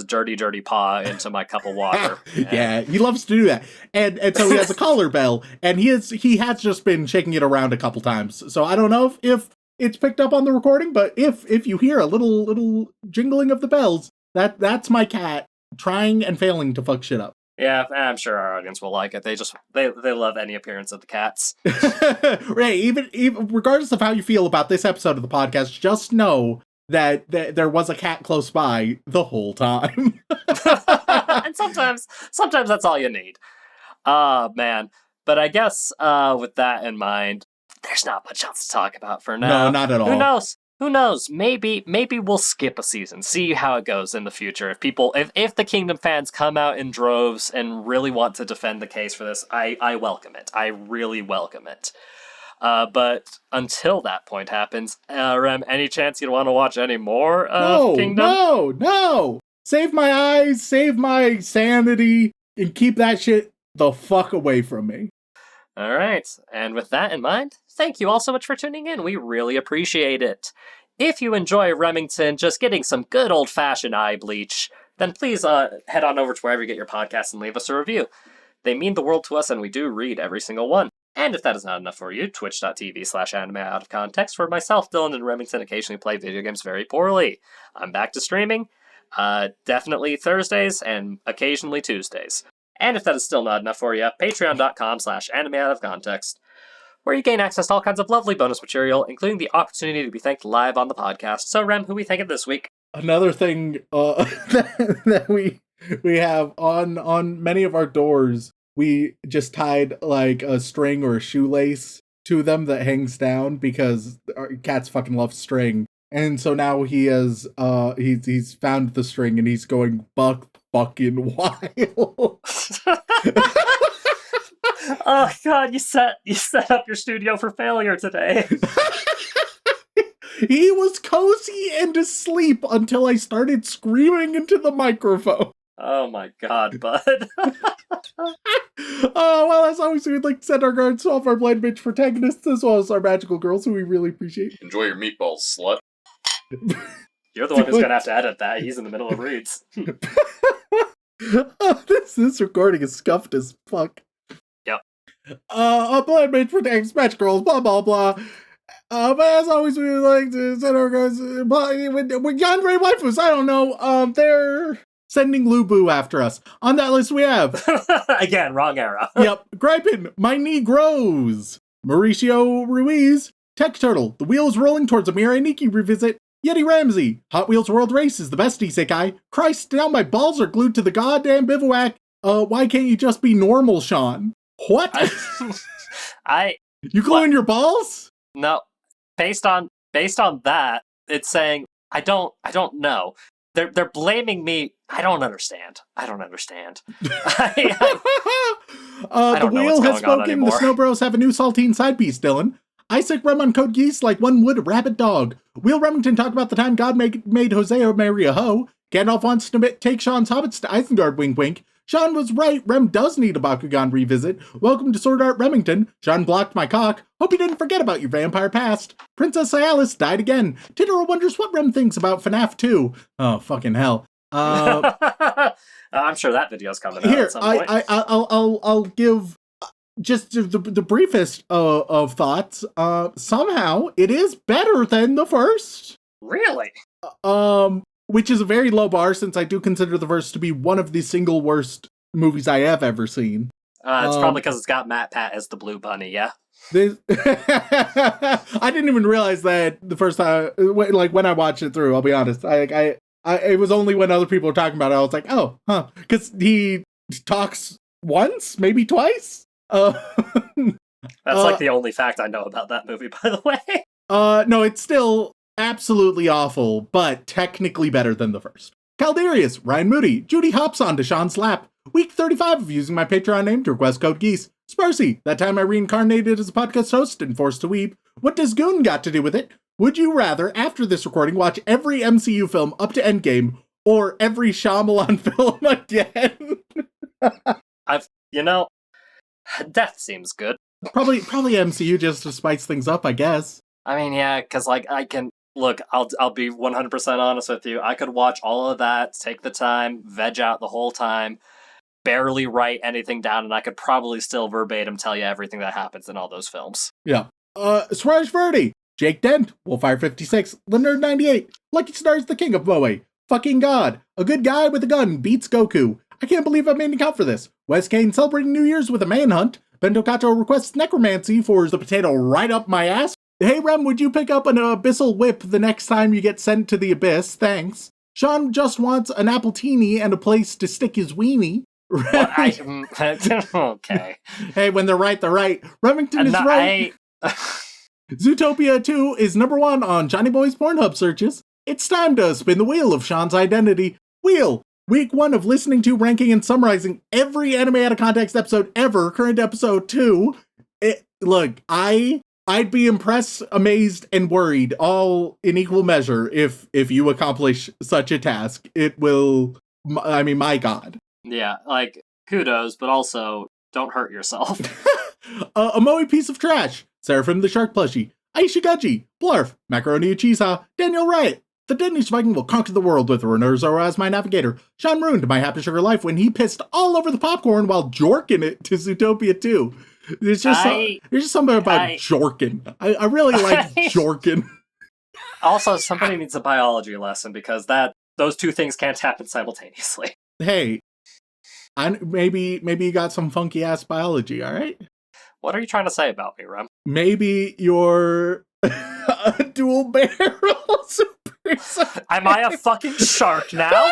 dirty paw into my cup of water. Yeah, he loves to do that. And so he has a collar bell, and he has just been shaking it around a couple times. So I don't know if it's picked up on the recording, but if you hear a little jingling of the bells, that's my cat trying and failing to fuck shit up. Yeah, I'm sure our audience will like it. They love any appearance of the cats. Right, even regardless of how you feel about this episode of the podcast, just know that there was a cat close by the whole time. And sometimes that's all you need. Man. But I guess with that in mind, there's not much else to talk about for now. No, not at all. Who knows? Maybe we'll skip a season, see how it goes in the future. If the Kingdom fans come out in droves and really want to defend the case for this, I welcome it. I really welcome it. But until that point happens, Rem, any chance you'd want to watch any more of Kingdom? No! Save my eyes, save my sanity, and keep that shit the fuck away from me. All right, and with that in mind, thank you all so much for tuning in. We really appreciate it. If you enjoy Remington just getting some good old-fashioned eye bleach, then please head on over to wherever you get your podcasts and leave us a review. They mean the world to us, and we do read every single one. And if that is not enough for you, twitch.tv/anime-out-of-context, where myself, Dylan, and Remington occasionally play video games very poorly. I'm back to streaming, definitely Thursdays and occasionally Tuesdays. And if that is still not enough for you, patreon.com/anime-out-of-context, where you gain access to all kinds of lovely bonus material, including the opportunity to be thanked live on the podcast. So, Rem, who we thanking this week? Another thing that we have on many of our doors, we just tied like a string or a shoelace to them that hangs down because our cats fucking love string. And so now he has he's found the string and he's going buck fucking wild. Oh god, you set up your studio for failure today. He was cozy and asleep until I started screaming into the microphone. Oh my god, bud. Well, as always, we'd like to send our regards to all of our blind bitch protagonists, as well as our magical girls, who we really appreciate. Enjoy your meatballs, slut. You're the one who's gonna have to edit that. He's in the middle of reads. This recording is scuffed as fuck. Yep. Blind bitch protagonists, magical girls, blah, blah, blah. But as always, we would like to send our regards with Yandere Waifus. I don't know. They're sending Lubu after us. On that list, we have... Again, wrong era. Yep. Gripin, My Knee Grows. Mauricio Ruiz, Tech Turtle, The Wheel is Rolling Towards a Mirai Nikki Revisit. Yeti Ramsey, Hot Wheels World Race is the best isekai. Christ, now my balls are glued to the goddamn bivouac. Why can't you just be normal, Shaun? What? You gluing your balls? No. Based on that, it's saying I don't know. They're blaming me. I don't understand. The don't know Wheel what's has going on spoken. The anymore. Snow Bros have a new saltine side piece, Dylan. Isaac Rem on Code Geese like one would a rabbit dog. Wheel Remington talked about the time God made Hosea marry a hoe. Gandalf wants to take Shaun's hobbits to Isengard, wink wink. Shaun was right, Rem does need a Bakugan revisit. Welcome to Sword Art Remington. Shaun blocked my cock. Hope you didn't forget about your vampire past. Princess Cialis died again. Titoro wonders what Rem thinks about FNAF 2. Oh, fucking hell. I'm sure that video's coming out at some point. I'll give just the briefest of thoughts. Somehow it is better than the first. Really? Which is a very low bar since I do consider the first to be one of the single worst movies I have ever seen. It's probably because it's got Matt Pat as the Blue Bunny, yeah? I didn't even realize that the first time, like when I watched it through, I'll be honest. I it was only when other people were talking about it, I was like, oh, huh. Because he talks once, maybe twice. That's like the only fact I know about that movie, by the way. No, it's still absolutely awful, but technically better than the first. Calderius, Ryan Moody, Judy hops onto Shaun's lap. Week 35 of using my Patreon name to request Code Geese. Sparcy, that time I reincarnated as a podcast host and forced to weep. What does Goon got to do with it? Would you rather, after this recording, watch every MCU film up to Endgame, or every Shyamalan film again? Death seems good. Probably MCU just to spice things up, I guess. I mean, yeah, because I can... Look, I'll be 100% honest with you. I could watch all of that, take the time, veg out the whole time, barely write anything down, and I could probably still verbatim tell you everything that happens in all those films. Yeah. Swaraj Verdi, Jake Dent, Wolfire56, Leonard98, Lucky Stars the King of Moe, Fucking God, A Good Guy with a Gun beats Goku. I can't believe I made an account for this. Wes Kane celebrating New Year's with a manhunt. Bento Kato requests necromancy for the potato right up my ass. Hey Rem, would you pick up an abyssal whip the next time you get sent to the abyss? Thanks. Shaun just wants an appletini and a place to stick his weenie. Okay. Hey, when they're right. Remington is right. Zootopia 2 is #1 on Johnny Boy's Pornhub searches. It's time to spin the wheel of Shaun's identity. Wheel. Week 1 of listening to, ranking, and summarizing every Anime Out of Context episode ever. Current episode 2. Look, I I'd be impressed, amazed, and worried all in equal measure if you accomplish such a task. It will, I mean, my God. Yeah, like, kudos, but also don't hurt yourself. A Moe piece of trash. Seraphim the Shark plushie. Aisha Gudgy. Blarf. Macaroni Uchiha. Daniel Riot. The Danish Viking will conquer the world with Renurzo as my navigator. Shaun ruined my happy sugar life when he pissed all over the popcorn while jorking it to Zootopia 2. There's just something about jorking. I really like jorking. Also, somebody needs a biology lesson because those two things can't happen simultaneously. Hey, maybe you got some funky ass biology, all right? What are you trying to say about me, Rem? Maybe you're a dual barrel super. Am I a fucking shark now?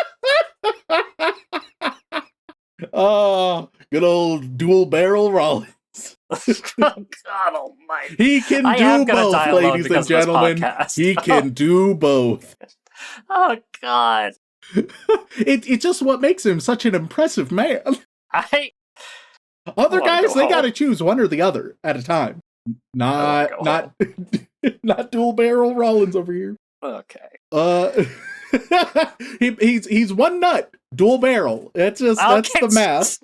Oh, good old dual barrel Rollins. God almighty. He can do both, ladies and gentlemen. He can do both. Oh, God. It's just what makes him such an impressive man. Other guys, they gotta choose one or the other at a time. Not dual barrel Rollins over here. Okay. He's one nut, dual barrel. That's the math.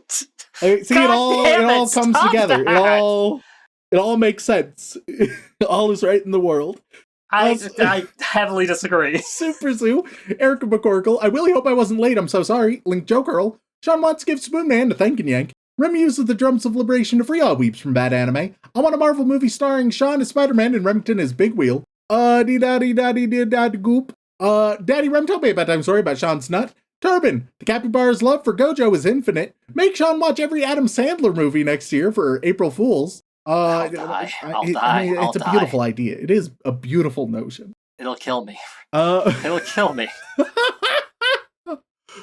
See, it all comes together. That. It all makes sense. All is right in the world. I heavily disagree. Super Zoo, Erica McCorkle. I really hope I wasn't late. I'm so sorry. Link Joe Girl. Shaun wants to give Spoon Man a thank and yank. Rem uses the drums of liberation to free all weeps from bad anime. I want a Marvel movie starring Shaun as Spider-Man and Remington as Big Wheel. Goop. Daddy Rem told me a bedtime story about Shaun's nut. Turban. The capybara's love for Gojo is infinite. Make Shaun watch every Adam Sandler movie next year for April Fools. I'll die. It's a beautiful idea. It is a beautiful notion. It'll kill me. It'll kill me.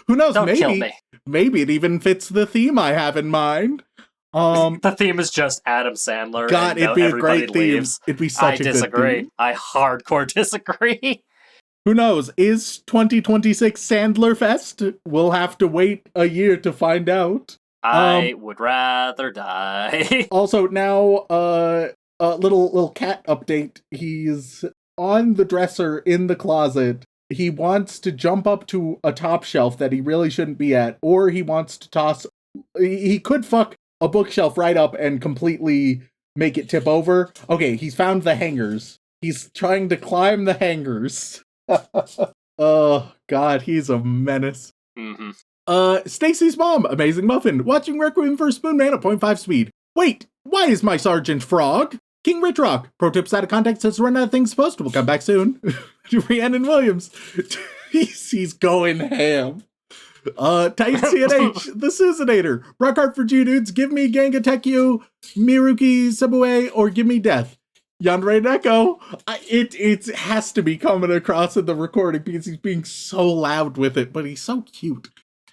Who knows? Don't kill me. Maybe it even fits the theme I have in mind. The theme is just Adam Sandler. God, it'd be a great theme. It'd be such a good theme. I disagree. I hardcore disagree. Who knows? Is 2026 Sandler Fest? We'll have to wait a year to find out. I would rather die. Also, now, a little cat update. He's on the dresser in the closet. He wants to jump up to a top shelf that he really shouldn't be at, or he wants to toss. He could fuck a bookshelf right up and completely make it tip over. Okay, he's found the hangers. He's trying to climb the hangers. Oh, God, he's a menace. Mm-hmm. Stacy's mom, Amazing Muffin, watching Requiem for a Spoon Man at 0.5 speed. Wait, why is my Sergeant Frog? King Rich Rock, pro tips out of context, has run out of things supposed to. We'll come back soon. Rhiannon Williams, he's going ham. Titan CNH, The Susannator, Rockhart for Jew Dudes, give me Ganga Tekyo, Miruki Sabue, or give me death. Yandere Neko, it has to be coming across in the recording because he's being so loud with it, but he's so cute.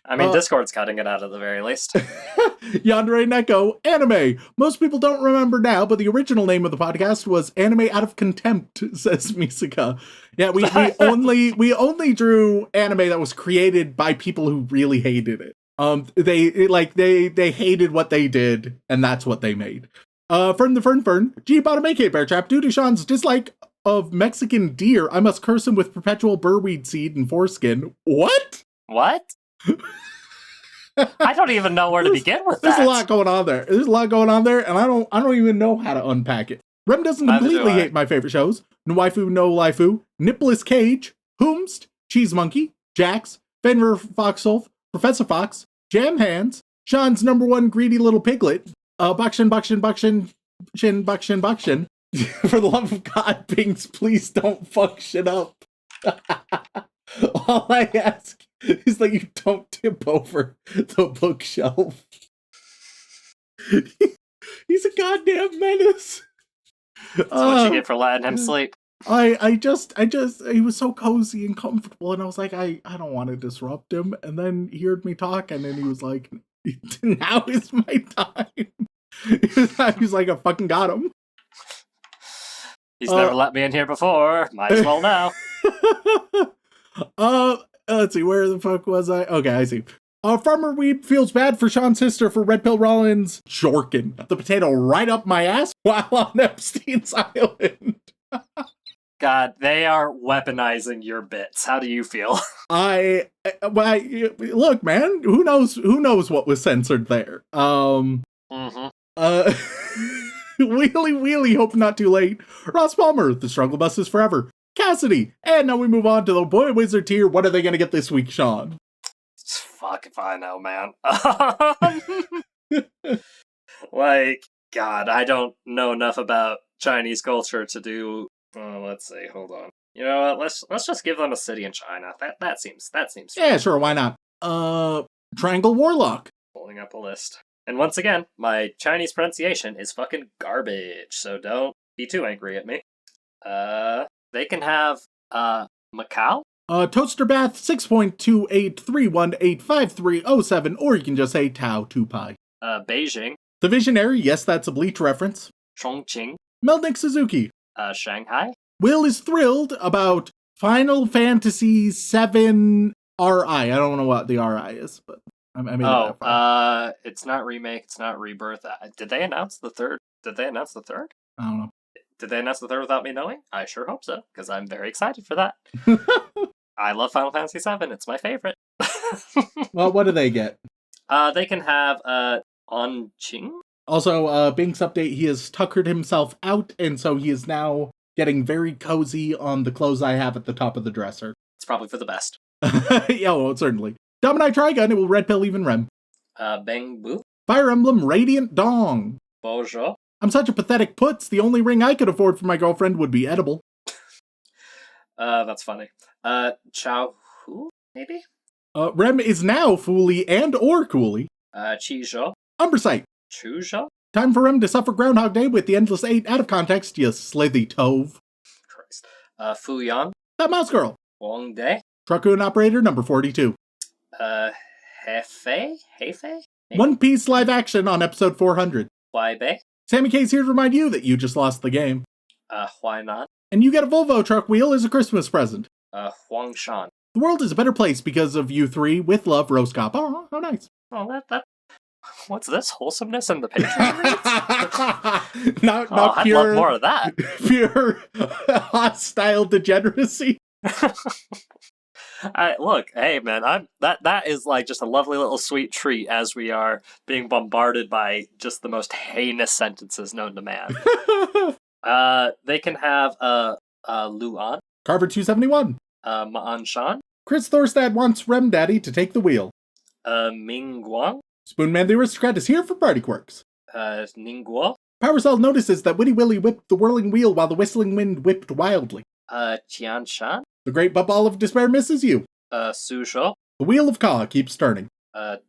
I mean, Discord's cutting it out at the very least. Yandere Neko, anime. Most people don't remember now, but the original name of the podcast was Anime Out of Contempt, says Misaka. Yeah, we only drew anime that was created by people who really hated it. They hated what they did, and that's what they made. Fern the Fern, G Bottom AK Bear Trap, due to Shaun's dislike of Mexican deer, I must curse him with perpetual burweed seed and foreskin. What? What? I don't even know where to begin with that. There's a lot going on there. And I don't even know how to unpack it. Rem doesn't completely hate my favorite shows. No Waifu, No Lifu, Nippless Cage, Whomst, Cheese Monkey, Jax, Fenrir Foxwolf, Professor Fox, Jam Hands, Shaun's number one greedy little piglet, Buckshin. For the love of God, Pinks, please don't fuck shit up. All I ask is that you don't tip over the bookshelf. He's a goddamn menace. That's what you get for letting him sleep. He was so cozy and comfortable, and I was like, I don't want to disrupt him. And then he heard me talk, and then he was like, now is my time. He was like, I fucking got him. He's never let me in here before. Might as well now. Let's see, where the fuck was I? Okay, I see. Farmer Weeb feels bad for Shaun's sister for Red Pill Rollins jorking the potato right up my ass while on Epstein's Island. God, they are weaponizing your bits. How do you feel? Look, man, who knows what was censored there. Wheelie, hope not too late. Ross Palmer, the struggle bus is forever. Cassidy, and now we move on to the Boy Wizard tier. What are they going to get this week, Shaun? Fuck if I know, man. God, I don't know enough about Chinese culture to do. Let's see. Hold on. You know what? Let's just give them a city in China. That seems. Yeah, sure. Why not? Triangle Warlock. Pulling up a list. And once again, my Chinese pronunciation is fucking garbage. So don't be too angry at me. They can have Macau. Toaster Bath 6.2831853007, or you can just say Tao 2 Pi. Beijing. The Visionary, yes, that's a Bleach reference. Chongqing. Melnick Suzuki. Shanghai. Will is thrilled about Final Fantasy VII RI. I don't know what the RI is, but I made it that far. It's not remake, it's not rebirth. Did they announce the third? I don't know. Did they announce the third without me knowing? I sure hope so, because I'm very excited for that. I love Final Fantasy VII. It's my favorite. Well, what do they get? They can have Onqing. Also, Bink's update, he has tuckered himself out, and so he is now getting very cozy on the clothes I have at the top of the dresser. It's probably for the best. Yeah, well, certainly. Dominai Trigun, it will red pill even Rem. Bang Bu. Fire Emblem Radiant Dong. Bojo. I'm such a pathetic putz, the only ring I could afford for my girlfriend would be edible. That's funny. Chao Hu, maybe? Rem is now Fooly and or Cooley. Chijo. Umbrasite. Chujo? Time for Rem to suffer Groundhog Day with the Endless 8 out of context, you slithy tove. Christ. Fuyan. That mouse girl. Wong Day. Truckun Operator number 42. Hefe? One Piece live action on episode 400. Huaibei. Sammy K's here to remind you that you just lost the game. Huainan. And you get a Volvo truck wheel as a Christmas present. Huangshan. The world is a better place because of you three. With love, Rose Cop. Oh, how nice. Oh, that. What's this? Wholesomeness in the Patreon? not I'd pure, love more of that. Pure hostile degeneracy. Look, hey man, that is like just a lovely little sweet treat as we are being bombarded by just the most heinous sentences known to man. They can have Luan. Carver 271. Ma'an Shan. Chris Thorstad wants Rem Daddy to take the wheel. Ming Guang. Spoonman the Aristocrat is here for party quirks. Ningguo. Power Cell notices that Witty Willie whipped the whirling wheel while the whistling wind whipped wildly. Qian Shan. The great ball of despair misses you. Suzhou. The wheel of Ka keeps turning.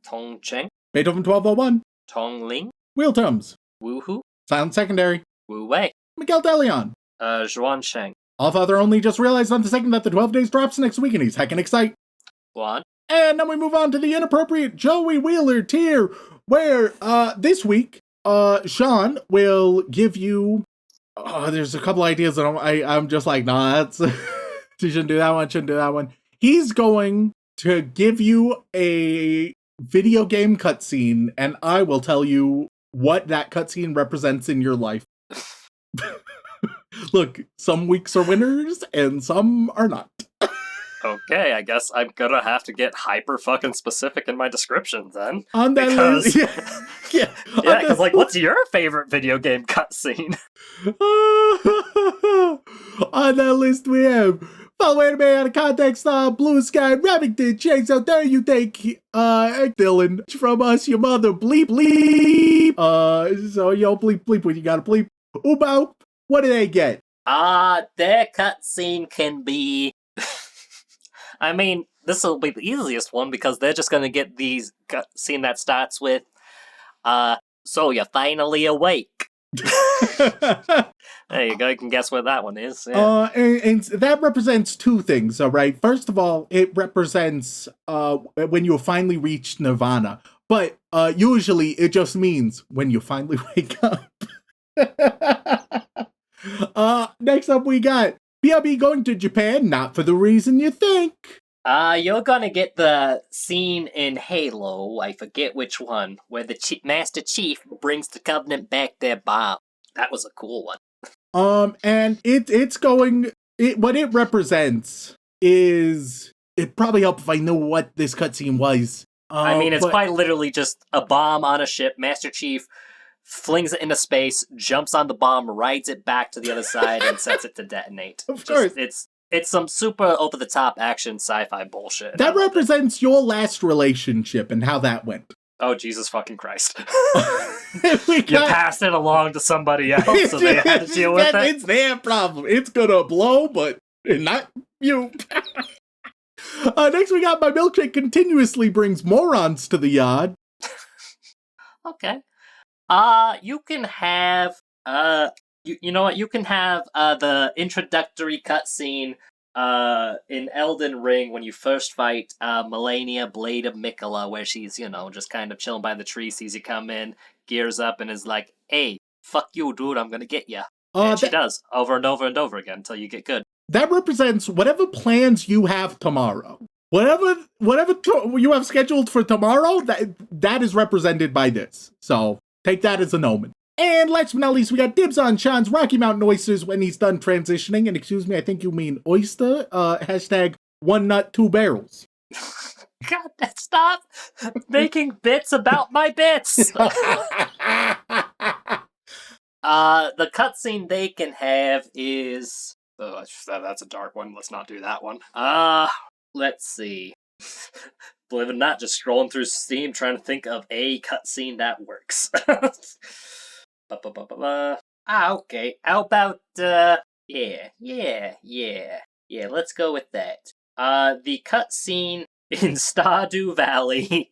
Tong Cheng. Beethoven 1201. Tong Ling. Wheel Tums. Wu Hu. Silent Secondary. Wu Wei. Miguel Deleon. Zhuan Sheng. All Father only just realized on the second that the 12 days drops next week and he's heckin' excite. Guan. And then we move on to the inappropriate Joey Wheeler tier, where this week, Shaun will give you. There's a couple ideas that I'm just like, nah, that's you shouldn't do that one. He's going to give you a video game cutscene, and I will tell you what that cutscene represents in your life. Look, some weeks are winners, and some are not. Okay, I guess I'm gonna have to get hyper fucking specific in my descrition then. On that because, list, yeah, because like, what's your favorite video game cutscene? On that list we have Follow Anime Out of Context, Blue Sky, Remington, Chase Out There You Think, Dylan, from us, your mother, bleep, bleep. So yo, bleep, bleep when you gotta bleep. Ubao, what do they get? Their cutscene can be. I mean, this will be the easiest one because they're just gonna get these cutscene that starts with, so you're finally awake. There you go, you can guess what that one is. Yeah. And that represents two things, all right? First of all, it represents when you finally reach Nirvana, but usually it just means when you finally wake up. Next up we got BRB going to Japan, not for the reason you think. You're gonna get the scene in Halo, I forget which one, where the Master Chief brings the Covenant back their bomb. That was a cool one. And what it represents is, it'd probably help if I knew what this cutscene was. I mean, it's quite literally just a bomb on a ship. Master Chief flings it into space, jumps on the bomb, rides it back to the other side, and sets it to detonate. Of course. It's some super over-the-top action sci-fi bullshit. That represents your last relationship and how that went. Oh, Jesus fucking Christ. You passed it along to somebody else, so they had to deal with it? It's their problem. It's gonna blow, but not you. Next, we got my milkshake continuously brings morons to the yard. Okay. You can have, you know what? You can have the introductory cutscene in Elden Ring when you first fight Melania, Blade of Mikola, where she's, just kind of chilling by the tree, sees you come in, gears up, and is like, "Hey, fuck you, dude, I'm gonna get ya." And she does, over and over and over again, until you get good. That represents whatever plans you have tomorrow. Whatever you have scheduled for tomorrow, that is represented by this. So take that as an omen. And last but not least, we got dibs on Shaun's Rocky Mountain oysters when he's done transitioning. And excuse me, I think you mean oyster. Hashtag 1 nut 2 barrels. God, stop making bits about my bits. The cutscene they can have is... Oh, that's a dark one. Let's not do that one. Let's see. Believe it or not, just scrolling through Steam trying to think of a cutscene that works. Okay. How about, yeah, let's go with that. The cutscene in Stardew Valley,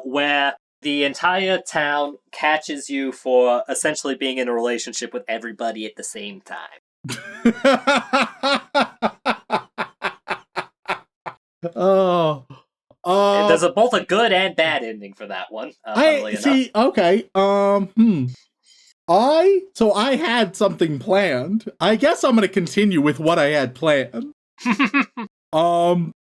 where the entire town catches you for essentially being in a relationship with everybody at the same time. There's both a good and bad ending for that one. I see. Okay. I had something planned. I guess I'm gonna continue with what I had planned. And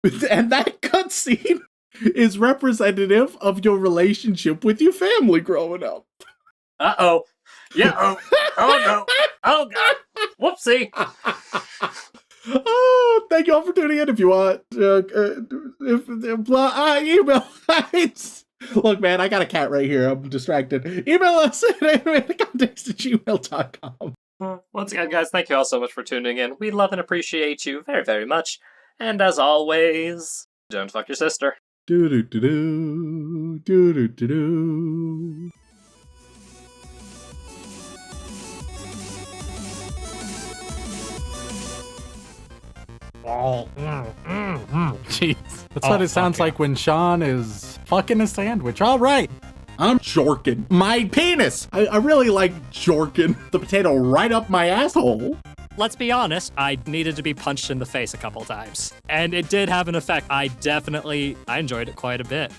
that cutscene is representative of your relationship with your family growing up. Uh-oh. Yeah. Oh no. Oh god. Whoopsie. Oh, thank you all for tuning in. If you want, email. Look, man, I got a cat right here. I'm distracted. Email us at animecontext@gmail.com. Once again, guys, thank you all so much for tuning in. We love and appreciate you very, very much. And as always, don't fuck your sister. Do-do-do-do. Do-do-do-do. Jeez. That's what it sounds like when Shaun is fucking a sandwich. All right. I'm jorking my penis. I really like jorking the potato right up my asshole. Let's be honest, I needed to be punched in the face a couple times. And it did have an effect. I enjoyed it quite a bit.